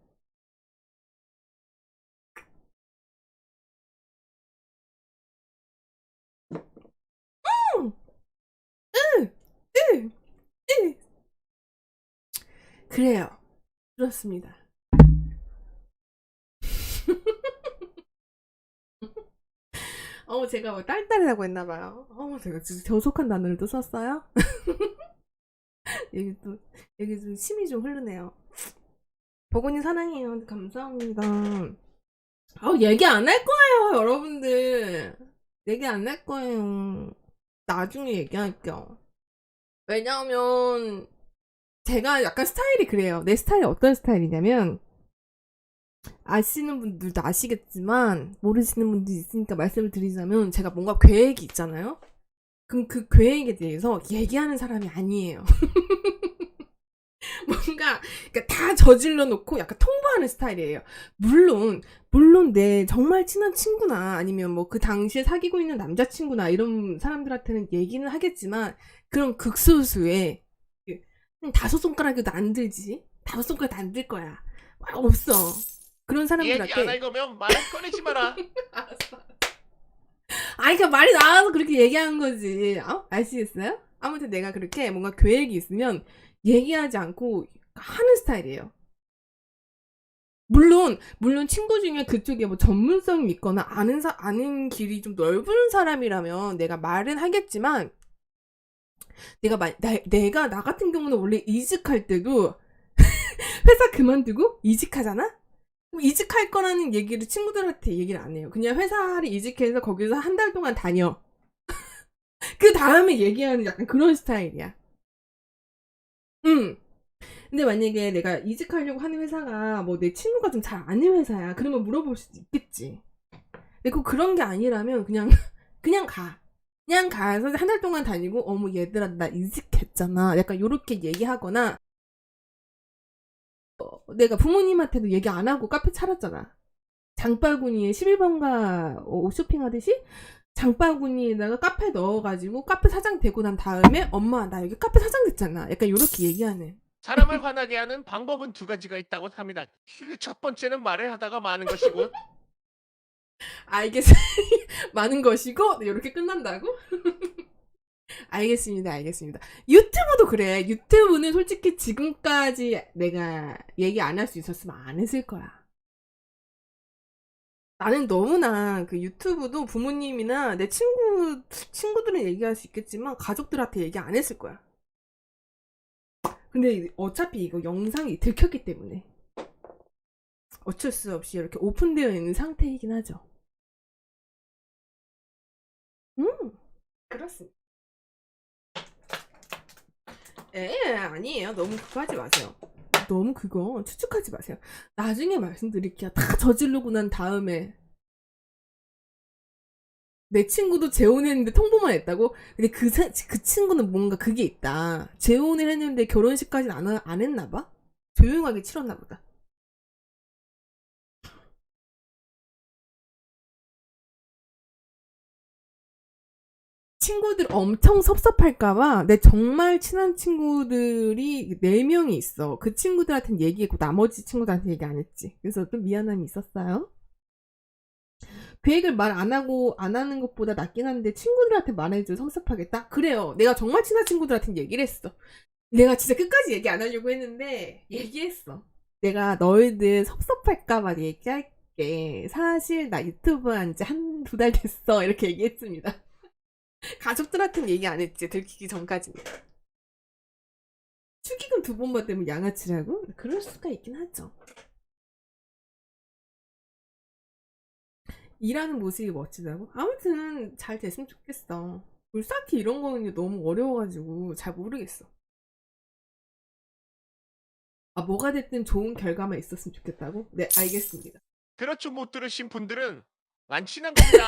그래요. 그렇습니다. 제가 뭐 딸딸이라고 했나봐요. 제가 진짜 저속한 단어를 또 썼어요? 여기 좀 침이 좀 흐르네요. 버거님 사랑해요. 감사합니다. 얘기 안 할 거예요, 여러분들. 얘기 안 할 거예요. 나중에 얘기할게요. 왜냐하면 제가 약간 스타일이 그래요. 내 스타일이 어떤 스타일이냐면 아시는 분들도 아시겠지만 모르시는 분들이 있으니까 말씀을 드리자면 제가 뭔가 계획이 있잖아요. 그럼 그 계획에 대해서 얘기하는 사람이 아니에요. 뭔가 그러니까 다 저질러 놓고 약간 통보하는 스타일이에요. 물론 내 정말 친한 친구나 아니면 뭐 그 당시에 사귀고 있는 남자친구나 이런 사람들한테는 얘기는 하겠지만 그런 극소수의 5손가락에도 안 들지? 5손가락도 안 들 거야. 없어. 그런 사람들한테 얘기 안 할 거면 말 꺼내지 마라. 알았어. 그러니까 말이 나와서 그렇게 얘기하는 거지. 아시겠어요? 아무튼 내가 그렇게 뭔가 계획이 있으면 얘기하지 않고 하는 스타일이에요. 물론 친구 중에 그쪽에 뭐 전문성이 있거나 아는 길이 좀 넓은 사람이라면 내가 말은 하겠지만 내가 나 같은 경우는 원래 이직할 때도 회사 그만두고 이직하잖아? 그럼 이직할 거라는 얘기를 친구들한테 얘기를 안 해요. 그냥 회사를 이직해서 거기서 한 달 동안 다녀. 그 다음에 얘기하는 약간 그런 스타일이야. 근데 만약에 내가 이직하려고 하는 회사가 뭐 내 친구가 좀 잘 아는 회사야. 그러면 물어볼 수도 있겠지. 근데 그런 게 아니라면 그냥 가. 그냥 가서 한 달 동안 다니고 어머 얘들아 나 이직했잖아. 약간 요렇게 얘기하거나 내가 부모님한테도 얘기 안 하고 카페 차렸잖아. 장바구니에 11번가 옷 쇼핑하듯이 장바구니에다가 카페 넣어가지고 카페 사장 되고 난 다음에 엄마 나 여기 카페 사장 됐잖아. 약간 요렇게 얘기하는. 사람을 화나게 하는 방법은 두 가지가 있다고 합니다. 첫 번째는 말을 하다가 마는 것이고 알겠어. 많은 것이고 이렇게 끝난다고? 알겠습니다. 유튜브도 그래. 유튜브는 솔직히 지금까지 내가 얘기 안 할 수 있었으면 안 했을 거야. 나는 너무나 그 유튜브도 부모님이나 내 친구들은 얘기할 수 있겠지만 가족들한테 얘기 안 했을 거야. 근데 어차피 이거 영상이 들켰기 때문에 어쩔 수 없이 이렇게 오픈되어 있는 상태이긴 하죠. 그렇습니다. 아니에요. 너무 그거 하지 마세요. 너무 그거 추측하지 마세요. 나중에 말씀드릴게요. 다 저지르고 난 다음에 내 친구도 재혼했는데 통보만 했다고? 근데 그 친구는 뭔가 그게 있다. 재혼을 했는데 결혼식까지는 안 했나 봐? 조용하게 치렀나 보다. 친구들 엄청 섭섭할까봐 내 정말 친한 친구들이 4명이 있어. 그 친구들한테는 얘기했고 나머지 친구들한테 얘기 안 했지. 그래서 좀 미안함이 있었어요. 계획을 말 안 하는 것보다 낫긴 한데 친구들한테 말해줘 섭섭하겠다? 그래요. 내가 정말 친한 친구들한테 얘기를 했어. 내가 진짜 끝까지 얘기 안 하려고 했는데 얘기했어. 내가 너희들 섭섭할까봐 얘기할게. 사실 나 유튜브 한 지 1-2달 됐어. 이렇게 얘기했습니다. 가족들한테는 얘기 안 했지. 들키기 전까지는. 축의금 2번 받으면 양아치라고? 그럴 수가 있긴 하죠. 일하는 모습이 멋지다고? 아무튼 잘 됐으면 좋겠어. 우리 쌓기 이런 거는 너무 어려워가지고 잘 모르겠어. 뭐가 됐든 좋은 결과만 있었으면 좋겠다고? 네, 알겠습니다. 그렇죠. 못 들으신 분들은 안 친한 겁니다.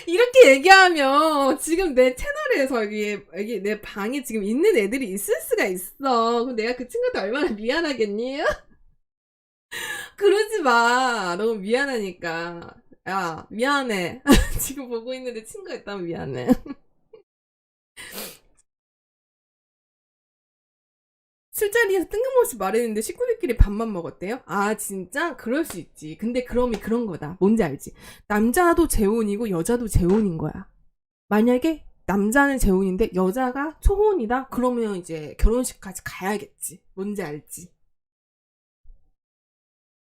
이렇게 얘기하면 지금 내 채널에서 여기 내 방에 지금 있는 애들이 있을 수가 있어. 그럼 내가 그 친구한테 얼마나 미안하겠니? 그러지 마. 너무 미안하니까. 야, 미안해. 지금 보고 있는데 친구가 있다면 미안해. 술자리에서 뜬금없이 말했는데 식구들끼리 밥만 먹었대요? 아 진짜? 그럴 수 있지. 근데 그럼이 그런 거다. 뭔지 알지? 남자도 재혼이고 여자도 재혼인 거야. 만약에 남자는 재혼인데 여자가 초혼이다? 그러면 이제 결혼식까지 가야겠지. 뭔지 알지?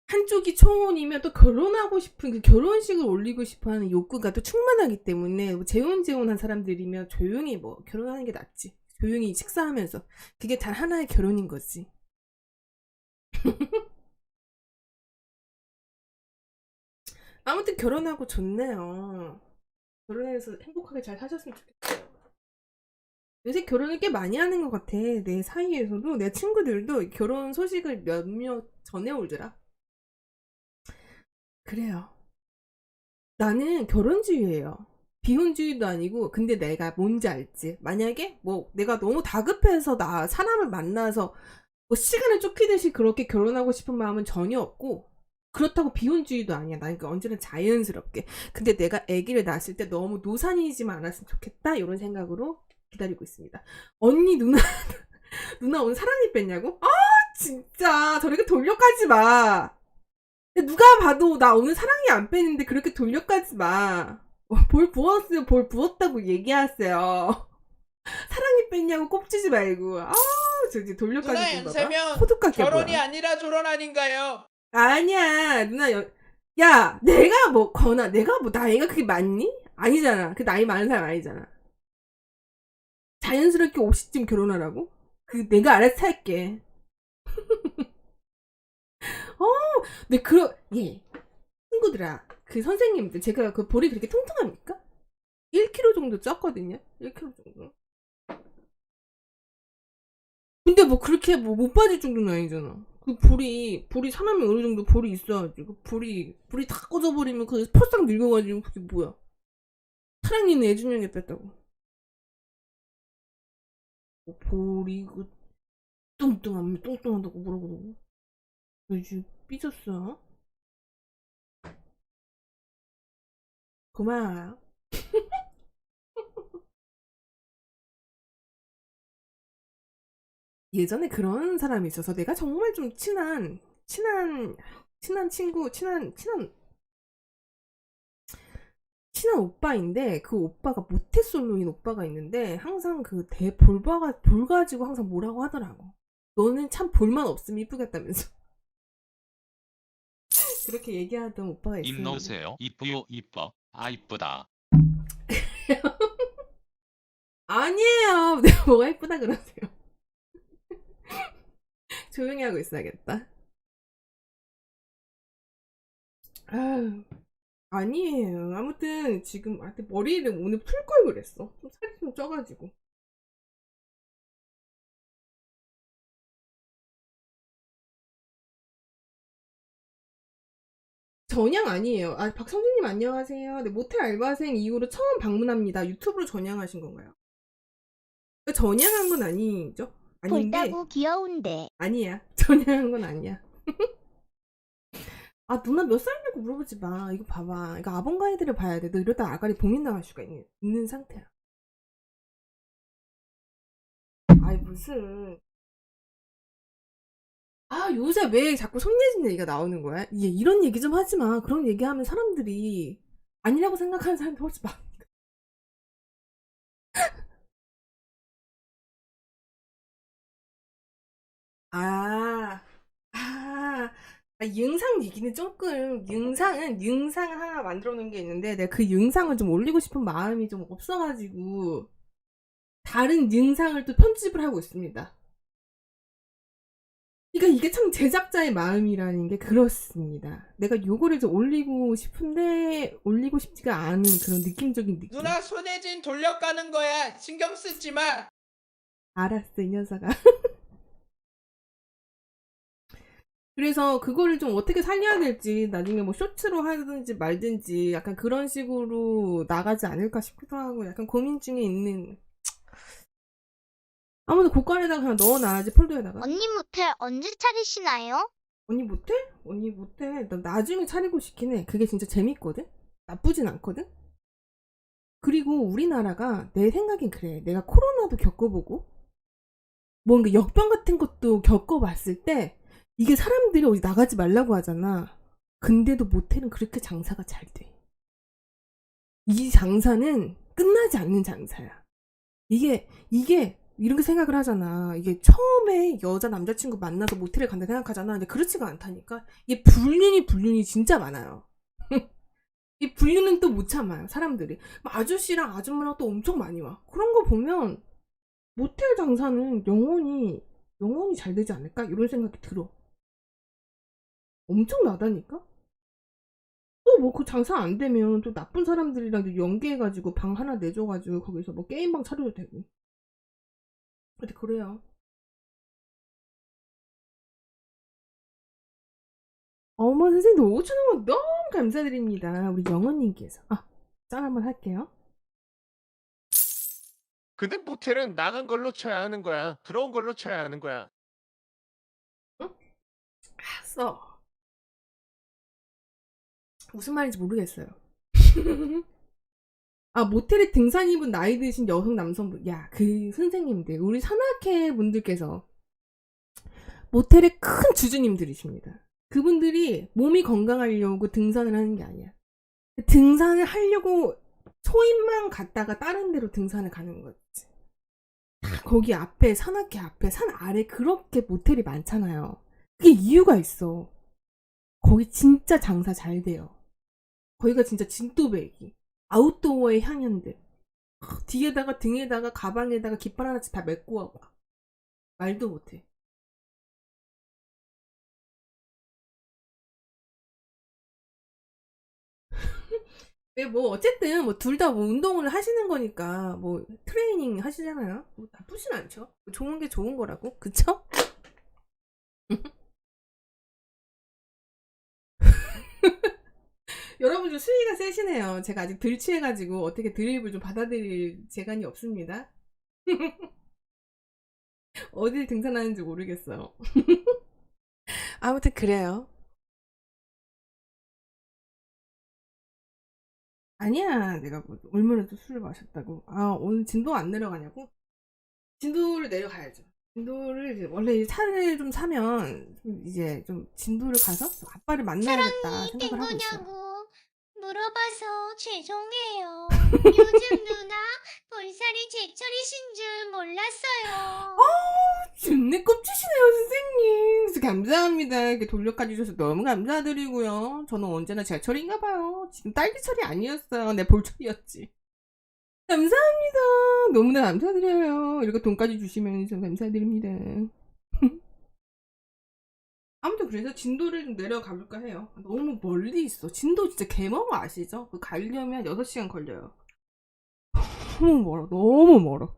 한쪽이 초혼이면 또 결혼하고 싶은 그 결혼식을 올리고 싶어하는 욕구가 또 충만하기 때문에 뭐 재혼한 사람들이면 조용히 뭐 결혼하는 게 낫지. 조용히 식사하면서. 그게 단 하나의 결혼인 거지. 아무튼 결혼하고 좋네요. 결혼해서 행복하게 잘 사셨으면 좋겠어요. 요새 결혼을 꽤 많이 하는 것 같아. 내 사이에서도 내 친구들도 결혼 소식을 몇몇 전해오더라. 그래요. 나는 결혼주의예요. 비혼주의도 아니고. 근데 내가 뭔지 알지? 만약에 뭐 내가 너무 다급해서 나 사람을 만나서 뭐 시간을 쫓기듯이 그렇게 결혼하고 싶은 마음은 전혀 없고, 그렇다고 비혼주의도 아니야. 난 그러니까 언제나 자연스럽게. 근데 내가 아기를 낳았을 때 너무 노산이지만 않았으면 좋겠다 이런 생각으로 기다리고 있습니다. 언니 누나 누나 오늘 사랑니 뺐냐고? 아 진짜 저렇게 돌려가지 마. 누가 봐도 나 오늘 사랑니 안 빼는데 그렇게 돌려가지 마. 볼 부었어요. 볼 부었다고 얘기하세요. 사랑니 뺐냐고 꼽지지 말고. 저 이제 돌려가지 좀 봐봐. 호두깎이 결혼이 뭐야. 아니라 졸혼 아닌가요? 아니야 누나 야 내가 뭐 거나 내가 뭐 나이가 그게 맞니? 아니잖아. 그 나이 많은 사람 아니잖아. 자연스럽게 50쯤 결혼하라고? 그 내가 알아서 할게. 근데 예. 친구들아, 그 선생님들, 제가 그 볼이 그렇게 통통합니까? 1kg 정도 쪘거든요? 1kg 정도. 근데 뭐 그렇게 뭐 못 빠질 정도는 아니잖아. 그 볼이 사람이 어느 정도 볼이 있어야지. 그 볼이 다 꺼져버리면 그게 펄싹 늙어가지고 그게 뭐야. 사랑니는 애준영이 뺐다고. 뭐 볼이 그 뚱뚱하다고 뭐라 그러고. 요즘 삐졌어? 고마워요. 예전에 그런 사람이 있어서 내가 정말 좀 친한 친구, 친한 오빠인데 그 오빠가 모태솔로인 오빠가 있는데 항상 그 볼 가지고 항상 뭐라고 하더라고. 너는 참 볼만 없으면 이쁘겠다면서. 그렇게 얘기하던 오빠가 입 있었는데. 넣으세요. 이쁘요 이뻐. 아 이쁘다. 아니에요. 내가 뭐가 이쁘다 그러세요. 조용히 하고 있어야겠다. 아니에요. 아무튼 지금 머리를 오늘 풀 걸 그랬어. 좀 살이 좀 쪄가지고. 전향 아니에요. 박성진님 안녕하세요. 네, 모텔 알바생 이후로 처음 방문합니다. 유튜브로 전향하신 건가요? 전향한 건 아니죠? 아닌데. 볼따구 귀여운데. 아니야. 전향한 건 아니야. 누나 몇 살이냐고 물어보지 마. 이거 봐봐. 이거 아봉가이드를 봐야 돼. 너 이러다 아가리 봉인당할 수가 있는 상태야. 무슨. 요새 왜 자꾸 손예진 얘기가 나오는 거야? 이런 얘기 좀 하지 마. 그런 얘기하면 사람들이 아니라고 생각하는 사람들 훨씬 많아. 영상 얘기는 조금, 영상을 하나 만들어 놓은 게 있는데, 내가 그 영상을 좀 올리고 싶은 마음이 좀 없어가지고, 다른 영상을 또 편집을 하고 있습니다. 그러니까 이게 참 제작자의 마음이라는 게 그렇습니다. 내가 요거를 좀 올리고 싶은데, 올리고 싶지가 않은 그런 느낌적인 느낌. 누나 손예진 돌려가는 거야. 신경 쓰지 마. 알았어, 이 녀석아. 그래서 그거를 좀 어떻게 살려야 될지 나중에 뭐 쇼츠로 하든지 말든지 약간 그런 식으로 나가지 않을까 싶기도 하고 약간 고민 중에 있는. 아무튼 고깔에다가 그냥 넣어놔야지, 폴더에다가. 언니 모텔 언제 차리시나요? 언니 못해? 언니 못해. 나 나중에 차리고 싶긴 해. 그게 진짜 재밌거든? 나쁘진 않거든? 그리고 우리나라가 내 생각엔 그래. 내가 코로나도 겪어보고 뭔가 역병 같은 것도 겪어봤을 때 이게 사람들이 어디 나가지 말라고 하잖아. 근데도 모텔은 그렇게 장사가 잘 돼. 이 장사는 끝나지 않는 장사야. 이게 이렇게 생각을 하잖아. 이게 처음에 여자 남자친구 만나서 모텔에 간다 생각하잖아. 근데 그렇지가 않다니까. 이게 불륜이 진짜 많아요. 이 불륜은 또 못 참아요, 사람들이. 아저씨랑 아줌마랑 또 엄청 많이 와. 그런 거 보면 모텔 장사는 영원히 잘 되지 않을까? 이런 생각이 들어. 엄청 나다니까? 또 뭐 그 장사 안 되면 또 나쁜 사람들이랑 연계해가지고 방 하나 내줘가지고 거기서 뭐 게임방 차려도 되고. 근데 그래요. 어머 선생님 5,000원 너무 감사드립니다. 우리 영원님께서. 짠 한번 할게요. 근데 모텔은 나간 걸로 쳐야 하는 거야. 들어온 걸로 쳐야 하는 거야. 알았어. 무슨 말인지 모르겠어요. 모텔에 등산 입은 나이 드신 여성 남성분. 그 선생님들, 우리 산악회 분들께서 모텔의 큰 주주님들이십니다. 그분들이 몸이 건강하려고 등산을 하는 게 아니야. 등산을 하려고 소인만 갔다가 다른 데로 등산을 가는 거지. 거기 앞에, 산악회 앞에, 산 아래 그렇게 모텔이 많잖아요. 그게 이유가 있어. 거기 진짜 장사 잘 돼요. 거기가 진짜 진또배기. 아웃도어의 향연들. 뒤에다가 등에다가 가방에다가 깃발 하나씩 다 메고 하고 말도 못해. 네, 뭐 어쨌든 뭐 둘 다 뭐 운동을 하시는 거니까 뭐 트레이닝 하시잖아요. 뭐 나쁘진 않죠. 좋은 게 좋은 거라고, 그쵸? 여러분 좀 수위가 세시네요. 제가 아직 덜 취해가지고 어떻게 드립을 좀 받아들일 재간이 없습니다. 어딜 등산하는지 모르겠어요. 아무튼 그래요. 아니야, 내가 뭐 얼마나 또 술을 마셨다고. 아, 오늘 진도 안 내려가냐고? 진도를 내려가야죠. 진도를 이제 원래 이 차를 좀 사면 이제 좀 진도를 가서 아빠를 만나야겠다 된 생각을 하고 있어요. 거냐고 물어봐서 죄송해요. 요즘 누나 볼살이 제철이신 줄 몰랐어요. 준내 꼽주시네요, 선생님. 그래서 감사합니다. 이렇게 돌려가 주셔서 너무 감사드리고요. 저는 언제나 제철인가봐요. 지금 딸기철이 아니었어요. 내 볼철이었지. 감사합니다. 너무나 감사드려요. 이렇게 돈까지 주시면서 감사드립니다. 아무튼 그래서 진도를 좀 내려가 볼까 해요. 너무 멀리 있어. 진도 진짜 개멀어 아시죠? 그 가려면 6시간 걸려요. 너무 멀어. 너무 멀어.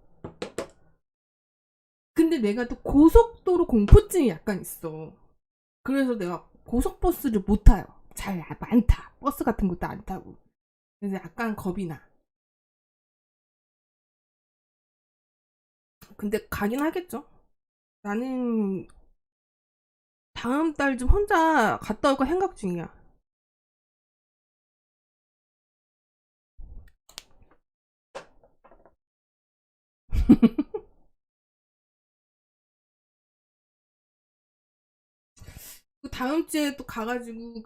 근데 내가 또 고속도로 공포증이 약간 있어. 그래서 내가 고속버스를 못 타요. 잘 안 타. 버스 같은 것도 안 타고. 그래서 약간 겁이 나. 근데 가긴 하겠죠. 나는 다음 달 좀 혼자 갔다 올까 생각 중이야. 그 다음 주에 또 가가지고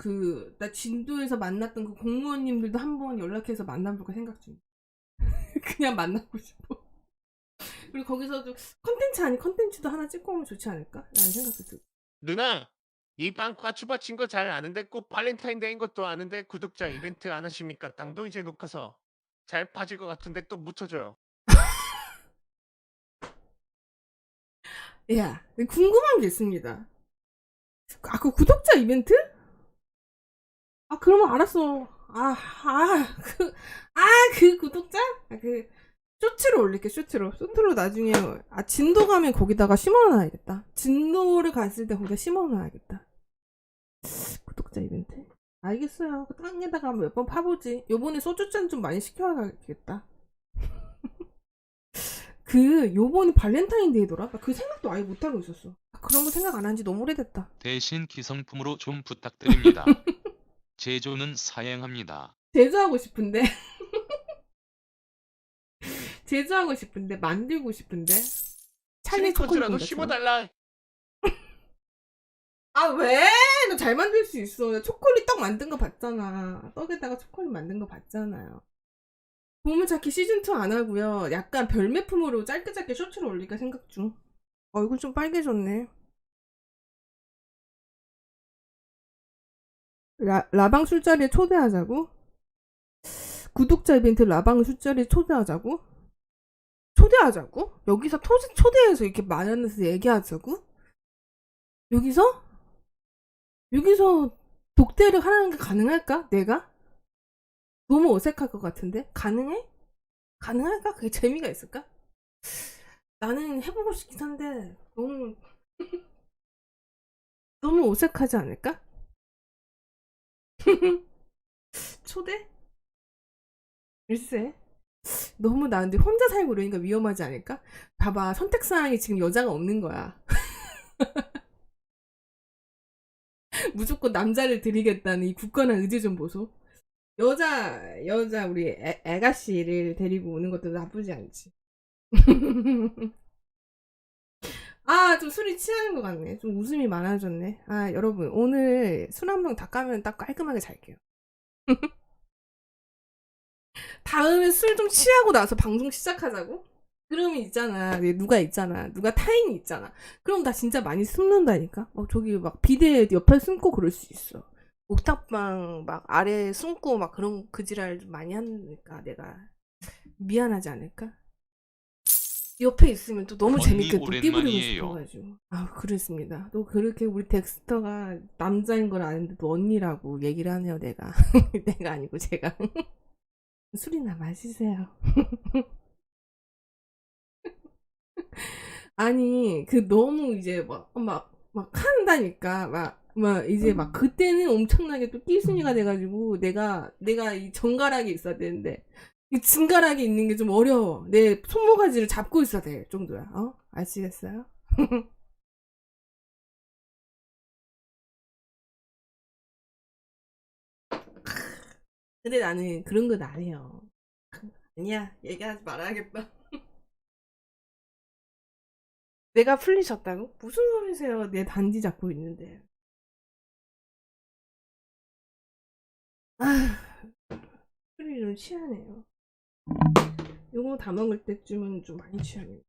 나 진도에서 만났던 그 공무원님들도 한번 연락해서 만나볼까 생각 중이야. 그냥 만나고 싶어. 그리고 거기서도 컨텐츠 아닌 컨텐츠도 하나 찍고 오면 좋지 않을까? 라는 생각도 들고. 누나, 이 빵과추바 친 거 잘 아는데 꼭 발렌타인데이인 것도 아는데 구독자 이벤트 안 하십니까? 땅도 이제 녹아서 잘 빠질 것 같은데 또 묻혀줘요. 야, 궁금한 게 있습니다. 그 구독자 이벤트? 그러면 알았어. 그 구독자? 쇼츠로 올릴게, 쇼츠로. 쇼츠로 나중에, 진도 가면 거기다가 심어놔야겠다. 진도를 갔을 때 거기다 심어놔야겠다. 구독자 이벤트? 알겠어요. 그 땅에다가 몇 번 파보지. 요번에 소주잔 좀 많이 시켜야겠다. 요번에 발렌타인데이더라? 나 그 생각도 아예 못하고 있었어. 그런 거 생각 안 한 지 너무 오래됐다. 대신 기성품으로 좀 부탁드립니다. 제조는 사양합니다. 제조하고 싶은데. 제조하고 싶은데, 만들고 싶은데. 찰리 스니커즈라도 초콜릿 심어달라. 왜? 너 잘 만들 수 있어. 나 초콜릿 떡 만든 거 봤잖아. 떡에다가 초콜릿 만든 거 봤잖아요. 보물찾기 시즌2 안 하고요. 약간 별매품으로 짧게 쇼츠를 올릴까 생각 중. 얼굴 좀 빨개졌네. 라방 술자리에 초대하자고? 구독자 이벤트 라방 술자리에 초대하자고? 초대하자고? 여기서 초대해서 이렇게 만나서 얘기하자고? 여기서 독대를 하는 게 가능할까? 내가? 너무 어색할 것 같은데? 가능해? 가능할까? 그게 재미가 있을까? 나는 해보고 싶긴 한데 너무 너무 어색하지 않을까? 초대? 글쎄. 너무 나 근데 혼자 살고 이러니까 위험하지 않을까? 봐봐, 선택사항이 지금 여자가 없는 거야. 무조건 남자를 드리겠다는 이 굳건한 의지 좀 보소. 여자 우리 애가씨를 데리고 오는 것도 나쁘지 않지. 좀 술이 취하는 것 같네. 좀 웃음이 많아졌네. 여러분 오늘 술 한 병 다 까면 딱 깔끔하게 잘게요. 다음에 술 좀 취하고 나서 방송 시작하자고? 그러면 있잖아. 누가 타인이 있잖아. 그럼 나 진짜 많이 숨는다니까? 저기 막 비대 옆에 숨고 그럴 수 있어. 옥탑방 막 아래 숨고 막 그런 그 지랄 좀 많이 하니까 내가 미안하지 않을까? 옆에 있으면 또 너무 언니 재밌게 또 끼부리고 오랜만이에요. 싶어가지고. 아, 그렇습니다. 또 그렇게 우리 덱스터가 남자인 걸 아는데 또 언니라고 얘기를 하네요, 내가. 내가 아니고 제가. 술이나 마시세요. 아니, 그 너무 이제 막 한다니까. 이제 그때는 엄청나게 또 끼순이가 돼가지고 내가 이 정가락이 있어야 되는데 이 증가락이 있는 게 좀 어려워. 내 손모가지를 잡고 있어야 될 정도야. 어? 아시겠어요? 근데 나는 그런 건 안 해요. 아니야, 얘기하지 말아야겠다. 내가 풀리셨다고? 무슨 소리세요? 내 반지 잡고 있는데. 술이 좀 취하네요. 요거 다 먹을 때쯤은 좀 많이 취하네요.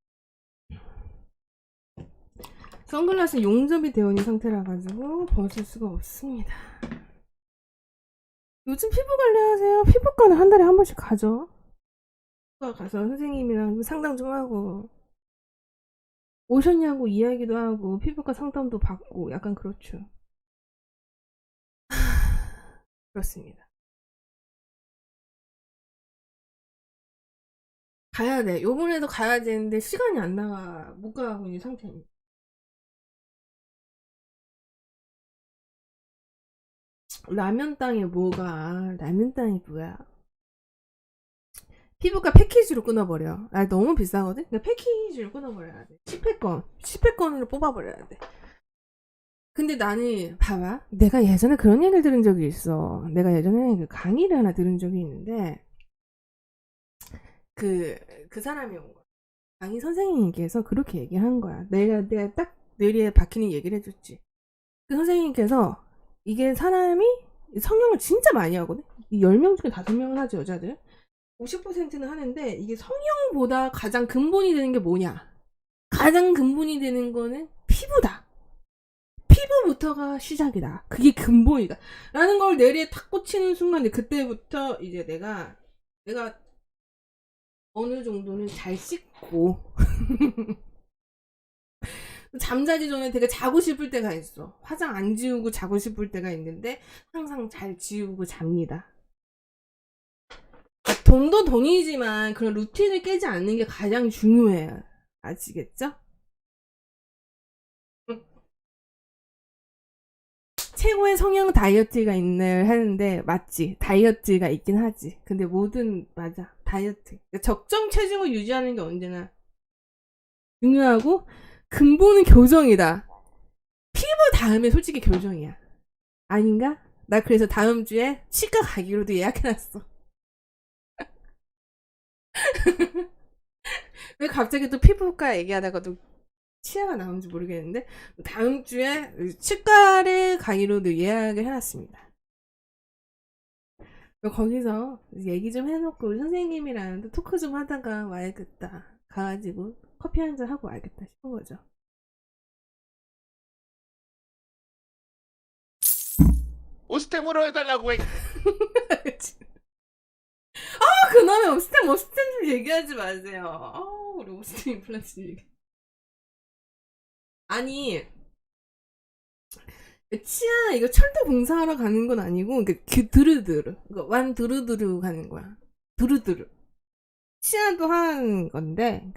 선글라스 용접이 되어 있는 상태라 가지고 벗을 수가 없습니다. 요즘 피부 관리하세요? 피부과는 한 달에 한 번씩 가죠. 피부과 가서 선생님이랑 상담 좀 하고 오셨냐고 이야기도 하고 피부과 상담도 받고 약간 그렇죠. 그렇습니다. 가야 돼. 요번에도 가야 되는데 시간이 안 나가 못 가고 있는 상태입니다. 라면 땅이 뭐야? 피부과 패키지로 끊어버려. 아, 너무 비싸거든? 그러니까 패키지로 끊어버려야 돼. 10회권으로 뽑아버려야 돼. 근데 나는, 봐봐. 내가 예전에 그런 얘기를 들은 적이 있어. 내가 예전에 그 강의를 하나 들은 적이 있는데, 그 사람이 온 거야. 강의 선생님께서 그렇게 얘기를 한 거야. 내가 딱 뇌리에 박히는 얘기를 해줬지. 그 선생님께서, 이게 사람이 성형을 진짜 많이 하거든? 10명 중에 5명은 하죠, 여자들. 50%는 하는데, 이게 성형보다 가장 근본이 되는 게 뭐냐? 가장 근본이 되는 거는 피부다. 피부부터가 시작이다. 그게 근본이다. 라는 걸 뇌리에 탁 꽂히는 순간, 그때부터 이제 내가 어느 정도는 잘 씻고, 잠자기 전에 되게 자고 싶을 때가 있어. 화장 안 지우고 자고 싶을 때가 있는데 항상 잘 지우고 잡니다. 그러니까 돈도 돈이지만 그런 루틴을 깨지 않는 게 가장 중요해요. 아시겠죠? 최고의 성형 다이어트가 있네 하는데 맞지. 다이어트가 있긴 하지. 근데 맞아. 다이어트. 그러니까 적정 체중을 유지하는 게 언제나 중요하고 근본은 교정이다. 피부 다음에 솔직히 교정이야. 아닌가? 나 그래서 다음 주에 치과 가기로도 예약해놨어. 왜 갑자기 또 피부과 얘기하다가도 치아가 나온지 모르겠는데 다음 주에 치과를 가기로도 예약을 해놨습니다. 거기서 얘기 좀 해놓고 선생님이랑 토크 좀 하다가 와야겠다. 가가지고 커피 한잔 하고 와야겠다 싶은 거죠. 오스템으로 해달라고 해. 그놈의 오스템 좀 얘기하지 마세요. 우리 오스템 임플란트 얘기. 아니 치아 이거 철도 공사하러 가는 건 아니고 드르드르 완 드르드르 가는 거야. 드르드르 치아도 한 건데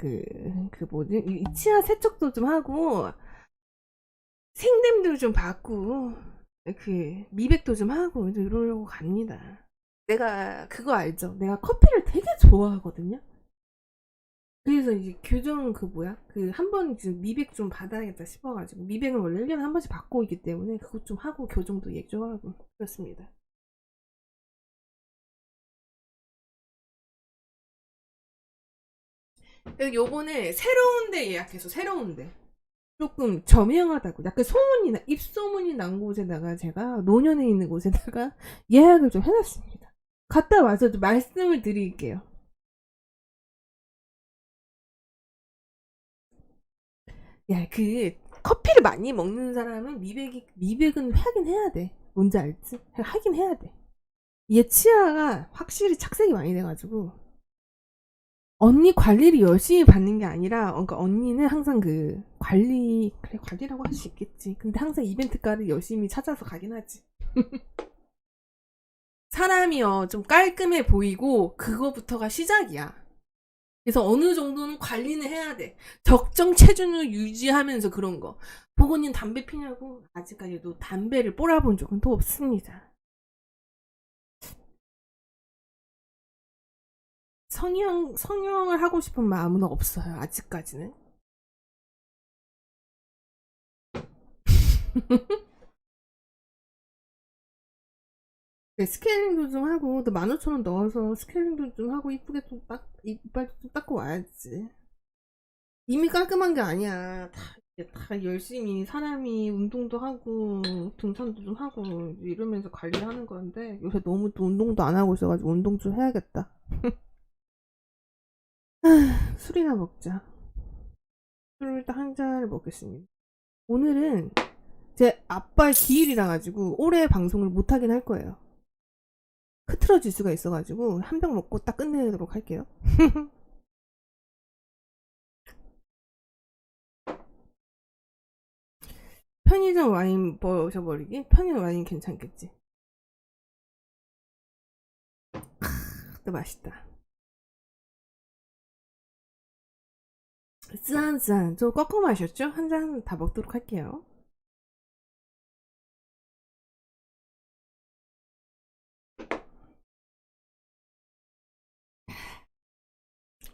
뭐지 이 치아 세척도 좀 하고 생냄도 좀 받고 미백도 좀 하고 이러려고 갑니다. 내가 그거 알죠? 내가 커피를 되게 좋아하거든요. 그래서 이제 교정 한 번 미백 좀 받아야겠다 싶어가지고 미백은 원래 1년에 한 번씩 받고 있기 때문에 그것 좀 하고 교정도 얘기 좀 하고 그렇습니다. 요번에 새로운데 예약해서 새로운데 조금 저명하다고 약간 입소문이 난 곳에다가 제가 노년에 있는 곳에다가 예약을 좀 해놨습니다. 갔다 와서 좀 말씀을 드릴게요. 야, 커피를 많이 먹는 사람은 미백은 하긴 해야 돼. 뭔지 알지? 하긴 해야 돼. 얘 치아가 확실히 착색이 많이 돼가지고 언니 관리를 열심히 받는 게 아니라, 그러니까 언니는 항상 그 그래, 관리라고 할 수 있겠지. 근데 항상 이벤트가를 열심히 찾아서 가긴 하지. 사람이요, 좀 깔끔해 보이고, 그거부터가 시작이야. 그래서 어느 정도는 관리는 해야 돼. 적정 체중을 유지하면서 그런 거. 보고님 담배 피냐고? 아직까지도 담배를 뿌려본 적은 또 없습니다. 성형을 하고 싶은 마음은 없어요. 아직까지는. 네, 스케일링도 좀 하고, 또 15,000원 넣어서 스케일링도 좀 하고, 이쁘게 좀 이빨도 좀 닦고 와야지. 이미 깔끔한 게 아니야. 다 열심히 사람이 운동도 하고, 등산도 좀 하고, 이러면서 관리를 하는 건데, 요새 너무 또 운동도 안 하고 있어가지고, 운동 좀 해야겠다. 술이나 먹자. 술을 일단 한 잔을 먹겠습니다. 오늘은 제 아빠의 기일이라 가지고 올해 방송을 못하긴 할 거예요. 흐트러질 수가 있어가지고 한 병 먹고 딱 끝내도록 할게요. 편의점 와인 버셔버리기? 편의점 와인 괜찮겠지. 또 맛있다. 짠짠. 저 꺾어 마셨죠? 한 잔 다 먹도록 할게요.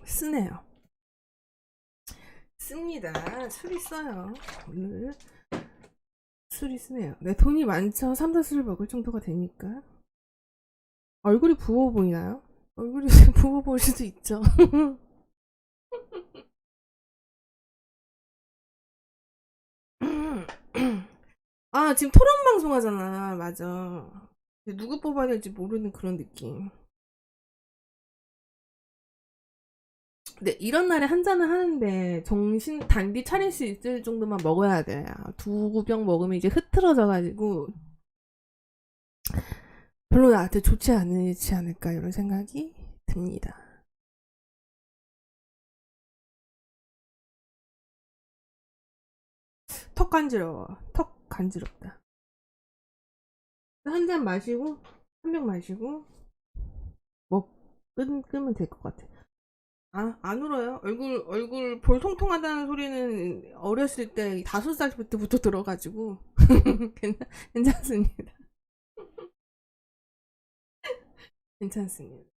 쓰네요. 씁니다. 술이 써요. 오늘 술이 쓰네요. 내 돈이 많죠. 3다술을 먹을 정도가 되니까. 얼굴이 부어 보이나요? 얼굴이 부어 보일 수도 있죠. 아, 지금 토론 방송 하잖아. 맞아. 누구 뽑아야 될지 모르는 그런 느낌. 근데 이런 날에 한 잔을 하는데 정신 단디 차릴 수 있을 정도만 먹어야 돼. 두 병 먹으면 이제 흐트러져가지고 별로 나한테 좋지 않을까 이런 생각이 듭니다. 턱 간지러워. 턱 간지럽다. 한 잔 마시고 한 병 마시고 끄면 될 것 같아. 안 울어요. 얼굴 볼 통통하다는 소리는 어렸을 때 5살 때부터 들어가지고 괜찮습니다. 괜찮습니다.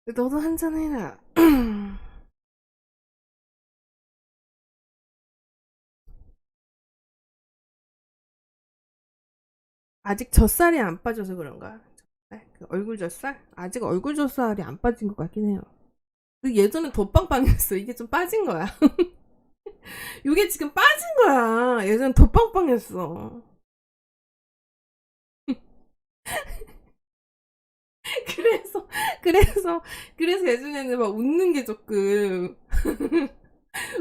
너도 한잔 해라. 아직 젖살이 안 빠져서 그런가? 그 얼굴 젖살? 아직 얼굴 젖살이 안 빠진 것 같긴 해요. 예전에 더 빵빵했어. 이게 좀 빠진 거야. 이게 지금 빠진 거야. 예전에 더 빵빵했어. 그래서 예전에는 막 웃는 게 조금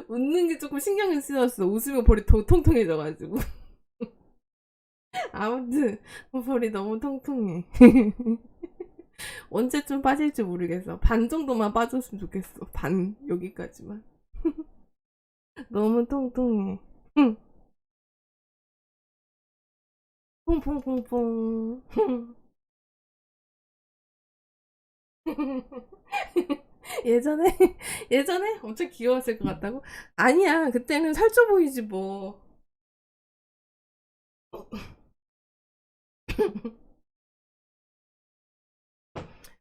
웃는 게 조금 신경이 쓰였어. 웃으면 볼이 더 통통해져가지고. 아무튼 볼이 너무 통통해. 언제쯤 빠질지 모르겠어. 반 정도만 빠졌으면 좋겠어. 반 여기까지만. 너무 통통해. 퐁퐁퐁퐁. 예전에 엄청 귀여웠을 것 같다고? 아니야, 그때는 살쪄 보이지 뭐.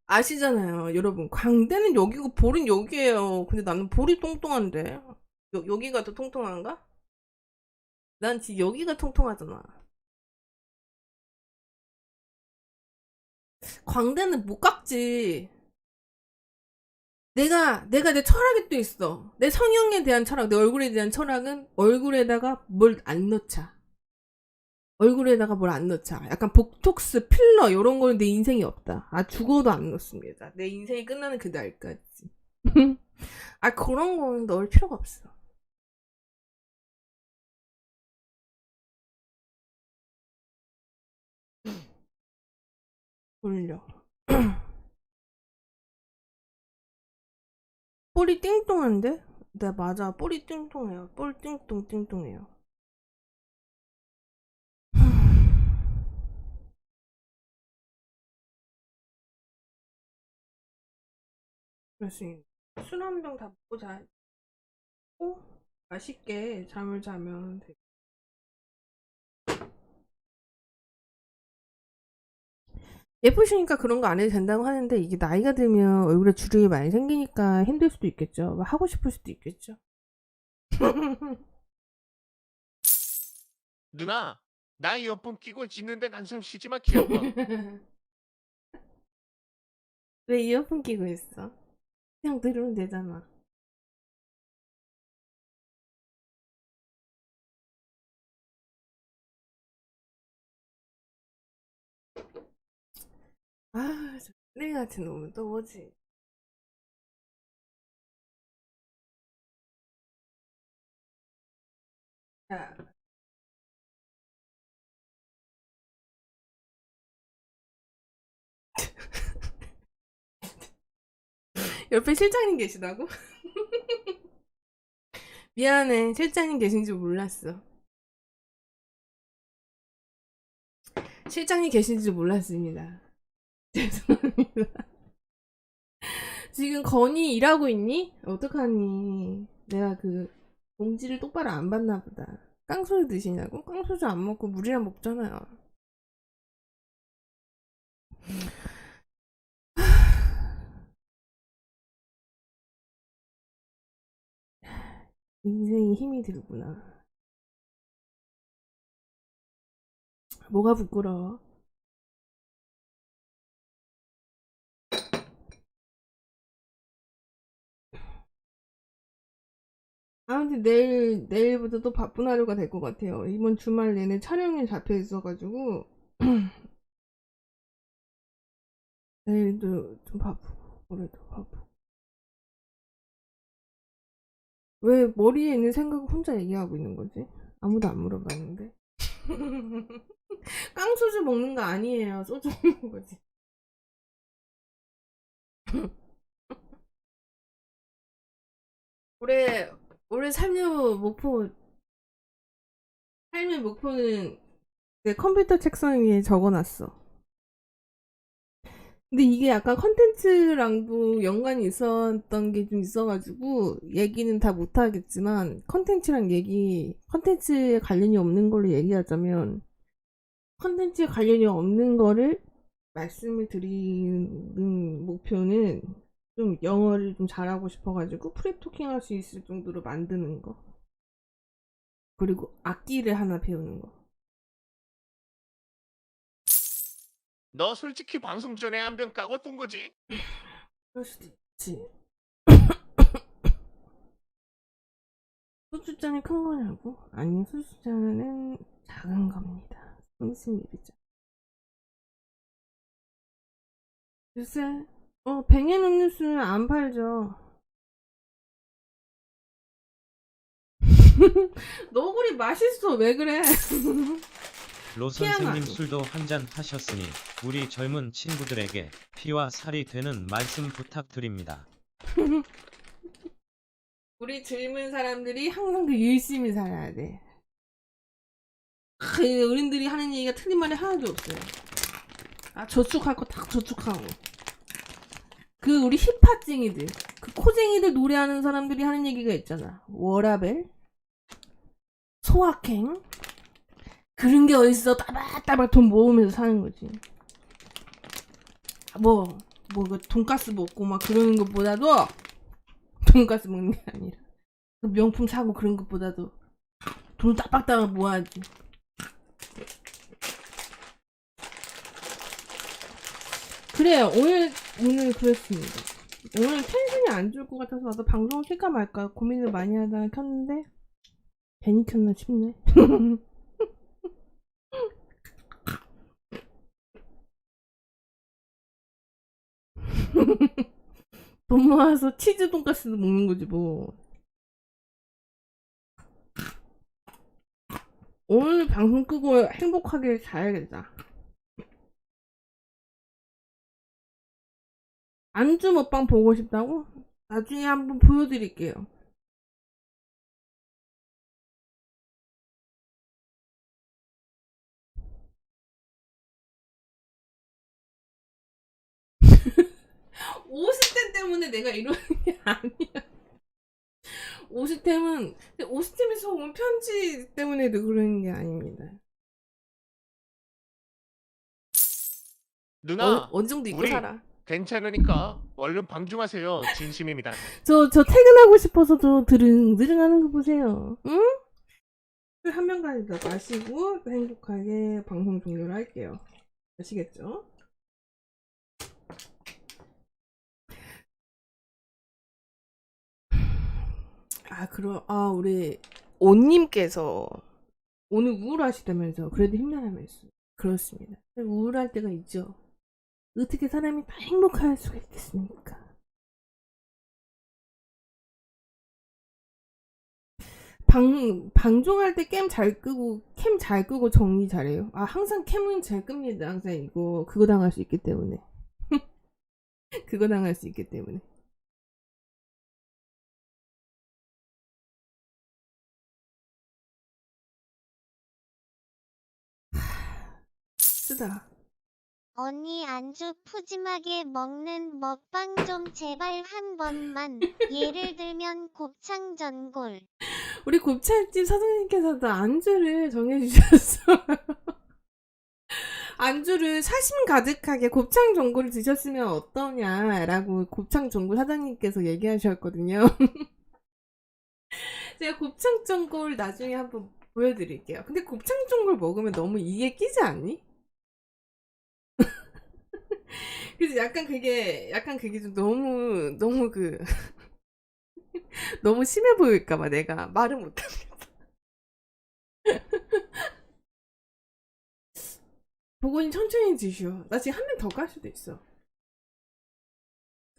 아시잖아요, 여러분. 광대는 여기고 볼은 여기에요. 근데 나는 볼이 똥똥한데. 여기가 더 통통한가? 난 지금 여기가 통통하잖아. 광대는 못 깎지. 내가 내 철학이 또 있어. 내 성형에 대한 철학, 내 얼굴에 대한 철학은 얼굴에다가 뭘 안 넣자. 얼굴에다가 뭘 안 넣자. 약간 보톡스, 필러 이런 거는 내 인생이 없다. 죽어도 안 넣습니다. 내 인생이 끝나는 그 날까지. 그런 거는 넣을 필요가 없어. 올려. 볼이 띵동한데? 네, 맞아. 볼이 띵동해요. 볼 띵동해요. 그래서 술 한 병 다 먹고 자고 맛있게 잠을 자면 돼. 예쁘시니까 그런 거 안 해도 된다고 하는데 이게 나이가 들면 얼굴에 주름이 많이 생기니까 힘들 수도 있겠죠. 막 하고 싶을 수도 있겠죠. 누나, 나 이어폰 끼고 짖는데 한숨 쉬지마 귀여워. 왜 이어폰 끼고 있어? 그냥 들으면 되잖아. 아, 저 쓰레기 같은 놈은 또 뭐지? 자, 옆에 실장님 계시다고? 미안해, 실장님 계신 줄 몰랐어. 실장님 계신 줄 몰랐습니다. 죄송합니다. 지금 건이 일하고 있니? 어떡하니? 내가 그 공지를 똑바로 안 봤나 보다. 깡소주 드시냐고? 깡소주 안 먹고 물이랑 먹잖아요. 인생이 힘이 들구나. 뭐가 부끄러워? 아무튼 내일부터 또 바쁜 하루가 될 것 같아요. 이번 주말 내내 촬영에 잡혀 있어가지고 내일도 좀 바쁘고 올해도 바쁘고. 왜 머리에 있는 생각을 혼자 얘기하고 있는 거지? 아무도 안 물어봤는데. 깡소주 먹는 거 아니에요. 소주 먹는 거지. 올해 삶의 목표는 내 컴퓨터 책상 위에 적어놨어. 근데 이게 약간 컨텐츠랑도 연관이 있었던 게 좀 있어가지고 얘기는 다 못하겠지만 컨텐츠에 관련이 없는 걸로 얘기하자면 컨텐츠에 관련이 없는 거를 말씀을 드리는 목표는 좀 영어를 좀 잘하고 싶어가지고 프리토킹 할 수 있을 정도로 만드는 거, 그리고 악기를 하나 배우는 거. 너 솔직히 방송 전에 한 병 까고 뜬 거지? 그럴 수도 있지. 소주잔이 큰 거냐고? 아니, 소주잔은 작은 겁니다. 30ml. 글쎄, 뱅엔 음료수는 안 팔죠. 너구리 맛있어. 왜 그래? 로 피아노. 선생님 술도 한잔 하셨으니 우리 젊은 친구들에게 피와 살이 되는 말씀 부탁드립니다. 우리 젊은 사람들이 항상 그 열심히 살아야 돼. 어른들이 하는 얘기가 틀린 말이 하나도 없어요. 저축할 거 딱 저축하고. 그 우리 힙합쟁이들, 그 코쟁이들 노래하는 사람들이 하는 얘기가 있잖아. 워라벨, 소확행, 그런 게 어딨어. 따박따박 돈 모으면서 사는 거지. 그 돈가스 먹고 막 그러는 것보다도, 돈가스 먹는 게 아니라 그 명품 사고 그런 것보다도 돈 따박따박 모아야지. 그래요. 오늘 그랬습니다. 오늘 텐션이 안 좋을 것 같아서 나도 방송을 킬까 말까 고민을 많이 하다가 켰는데 괜히 켰나 싶네. 돈 모아서 치즈 돈가스도 먹는 거지 뭐. 오늘 방송 끄고 행복하게 자야겠다. 안주 먹방 보고 싶다고? 나중에 한번 보여드릴게요. 오스템 때문에 내가 이러는 게 아니야. 오스템에서 온 편지 때문에도 그러는 게 아닙니다. 누나, 어느 정도 입고 우리 살아. 괜찮으니까 얼른 방중하세요. 진심입니다. 저 퇴근하고 싶어서 저 드릉드릉 하는 거 보세요. 응? 술 한 병까지 더 마시고 행복하게 방송 종료를 할게요. 아시겠죠? 우리 온님께서 오늘 우울하시다면서 그래도 힘내라면서. 그렇습니다. 우울할 때가 있죠. 어떻게 사람이 다 행복할 수가 있겠습니까? 방종할 때 캠 잘 끄고 정리 잘해요. 항상 캠은 잘 끕니다. 항상 그거 당할 수 있기 때문에. 그거 당할 수 있기 때문에. 쓰다. 언니 안주 푸짐하게 먹는 먹방 좀 제발 한 번만. 예를 들면 곱창 전골. 우리 곱창집 사장님께서도 안주를 정해주셨어요. 안주를 사심 가득하게 곱창 전골을 드셨으면 어떠냐라고 곱창 전골 사장님께서 얘기하셨거든요. 제가 곱창 전골 나중에 한번 보여드릴게요. 근데 곱창 전골 먹으면 너무 이에 끼지 않니? 그래서 약간 그게 좀 너무 너무 심해 보일까봐 내가 말을 못하겠다. 보건이 천천히 드시오. 나 지금 한 명 더 깔 수도 있어.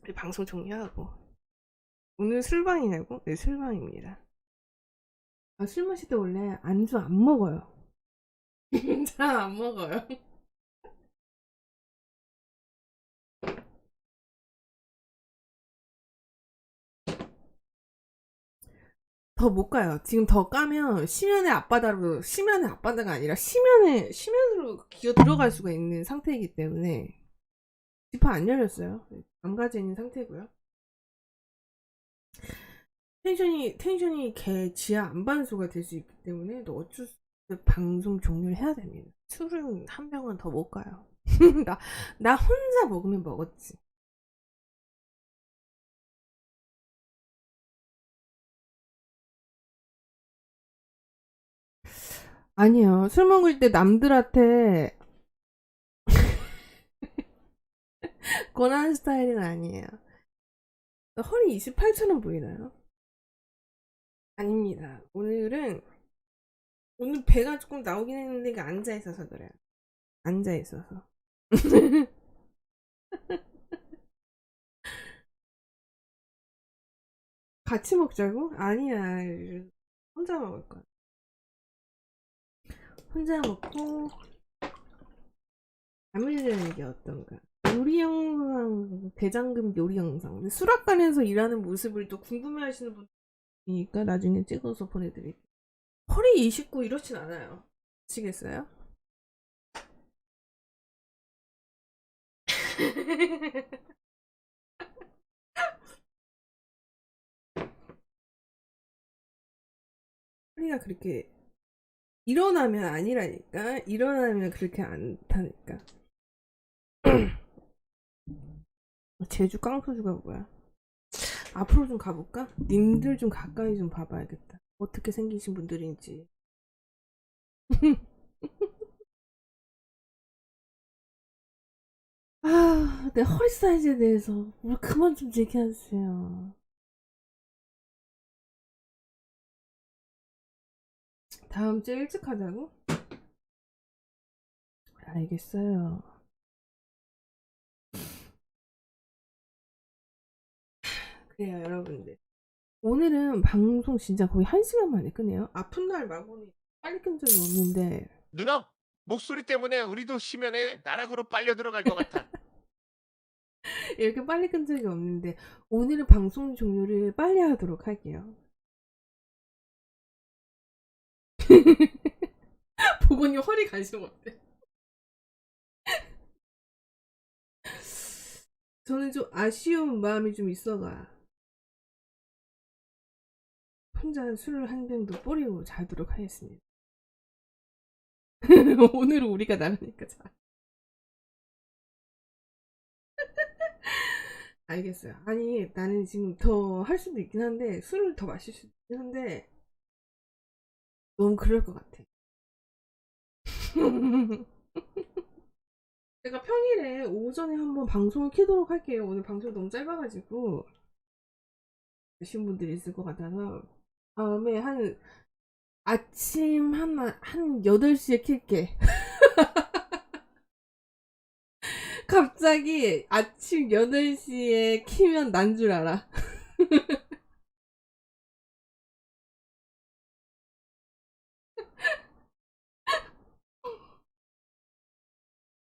우리 방송 종료하고. 오늘 술방이냐고? 네, 술방입니다. 술 마실 때 원래 안주 안 먹어요. 잘 안 먹어요. 더 못 가요. 지금 더 까면 심연의 앞바다가 아니라 심연으로 기어 들어갈 수가 있는 상태이기 때문에 지퍼 안 열렸어요. 안 가져 있는 상태고요. 텐션이 개 지하 안반수가 될 수 있기 때문에 또 어쩔 수 없이 방송 종료를 해야 됩니다. 술은 한 병은 더 못 가요. 나 혼자 먹으면 먹었지. 아니요. 술 먹을 때 남들한테 권하는 스타일은 아니에요. 허리 28처럼 보이나요? 아닙니다. 오늘 배가 조금 나오긴 했는데 이게 앉아있어서 그래요. 앉아있어서. 같이 먹자고? 아니야. 혼자 먹을 거야. 혼자 먹고 잠들려는 게 어떤가? 요리 영상, 대장금 요리 영상. 수락관에서 일하는 모습을 또 궁금해하시는 분이니까 나중에 찍어서 보내드릴게요. 허리 29 이렇진 않아요. 아시겠어요? 허리가 그렇게 일어나면 아니라니까. 일어나면 그렇게 않다니까. 제주 깡소주가 뭐야? 앞으로 좀 가볼까? 님들 좀 가까이 좀 봐봐야겠다. 어떻게 생기신 분들인지. 내 허리 사이즈에 대해서 뭘 그만 좀 얘기해주세요. 다음 주 일찍 하자고? 알겠어요. 그래요, 여러분들. 오늘은 방송 진짜 거의 1시간 만에 끄네요. 아픈 날 말고는 빨리 끈 적이 없는데. 누나, 목소리 때문에 우리도 심연에 나락으로 빨려 들어갈 것 같아. 이렇게 빨리 끈 적이 없는데 오늘은 방송 종료를 빨리 하도록 할게요. 보건이 허리 관심 없대. 저는 좀 아쉬운 마음이 좀 있어가 혼자 술을 한 병도 뿌리고 자도록 하겠습니다. 오늘은 우리가 나가니까 자. 알겠어요. 아니 나는 지금 더 할 수도 있긴 한데 술을 더 마실 수도 있긴 한데 너무 그럴 것 같아. 제가 평일에 오전에 한번 방송을 켜도록 할게요. 오늘 방송이 너무 짧아가지고 계신 분들이 있을 것 같아서 다음에 아침 한 8시에 킬게. 갑자기 아침 8시에 키면 난 줄 알아.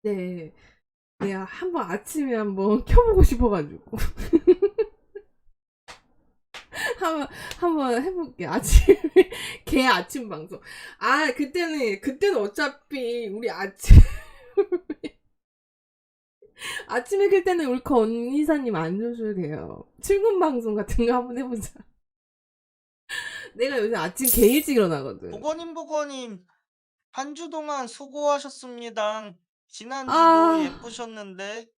네. 내가 한번 아침에 한번 켜보고 싶어가지고. 한번 해볼게. 아침에, 개 아침 방송. 아, 그때는 어차피 우리 아침에 킬 때는 울커 언니사님 안 주셔도 돼요. 출근 방송 같은 거 한번 해보자. 내가 요새 아침 개 일찍 일어나거든. 보건님 한 주 동안 수고하셨습니다. 지난주도 아. 예쁘셨는데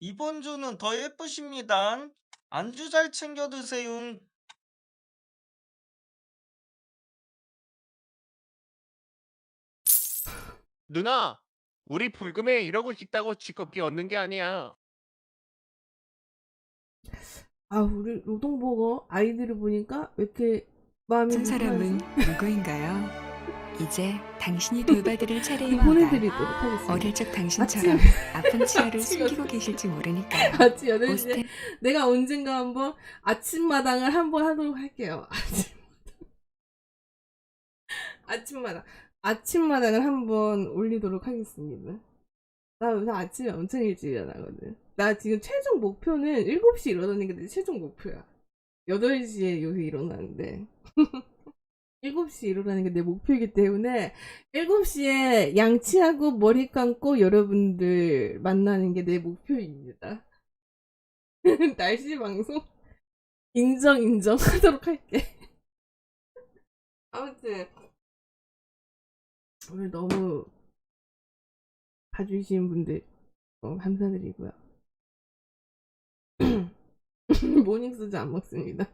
이번 주는 더 예쁘십니다. 안주 잘 챙겨 드세요. 누나, 우리 불금에 이러고 싶다고 직업기 얻는 게 아니야. 아, 우리 노동보거 아이들을 보니까 왜 이렇게 마음이 한 사람은 불편하지? 누구인가요? 이제 당신이 돌봐드릴 차례입니다. 보내드리도록 하겠습니다. 어릴 적 당신처럼 아픈 치아를 숨기고 계실지 모르니까요. 아침 8시에 오스테 내가 언젠가 한번 아침마당을 한번 하도록 할게요. 아침마당을 한번 올리도록 하겠습니다. 나 요새 아침에 엄청 일찍 일어나거든. 나 지금 최종 목표는 7시 일어나는 게 내 최종 목표야. 8시에 요새 일어나는데 7시에 일어나는 게 내 목표이기 때문에 7시에 양치하고 머리 감고 여러분들 만나는 게 내 목표입니다. 날씨 방송 인정하도록 할게. 아무튼 오늘 너무 봐주신 분들 너무 감사드리고요. 모닝소주 안 먹습니다.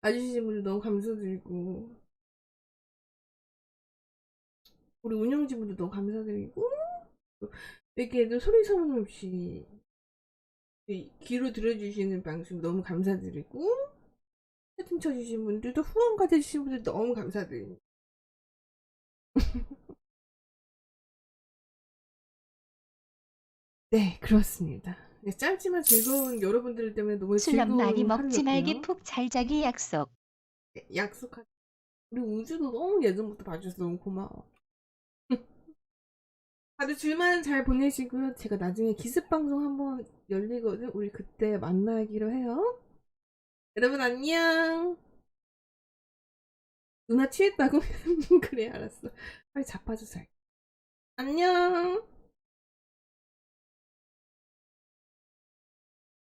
봐주신 분들 너무 감사드리고 우리 운영진분들 너무 감사드리고 이렇게 애들 소리 소문 없이 귀로 들어주시는 방송 너무 감사드리고 채팅 쳐주신 분들도 후원 가져주신 분들 너무 감사드립니다. 네, 그렇습니다. 네, 짧지만 즐거운 여러분들 때문에 너무 술 즐거운 많이 먹지 하루였고요. 말기 푹 잘 자기 약속. 네, 약속하. 우리 우주도 너무 예전부터 봐줘서 너무 고마워. 다들 주말 잘 보내시고요. 제가 나중에 기습 방송 한번 열리거든. 우리 그때 만나기로 해요. 여러분 안녕. 누나 취했다고? 그래 알았어. 빨리 자빠져서 잘. 안녕.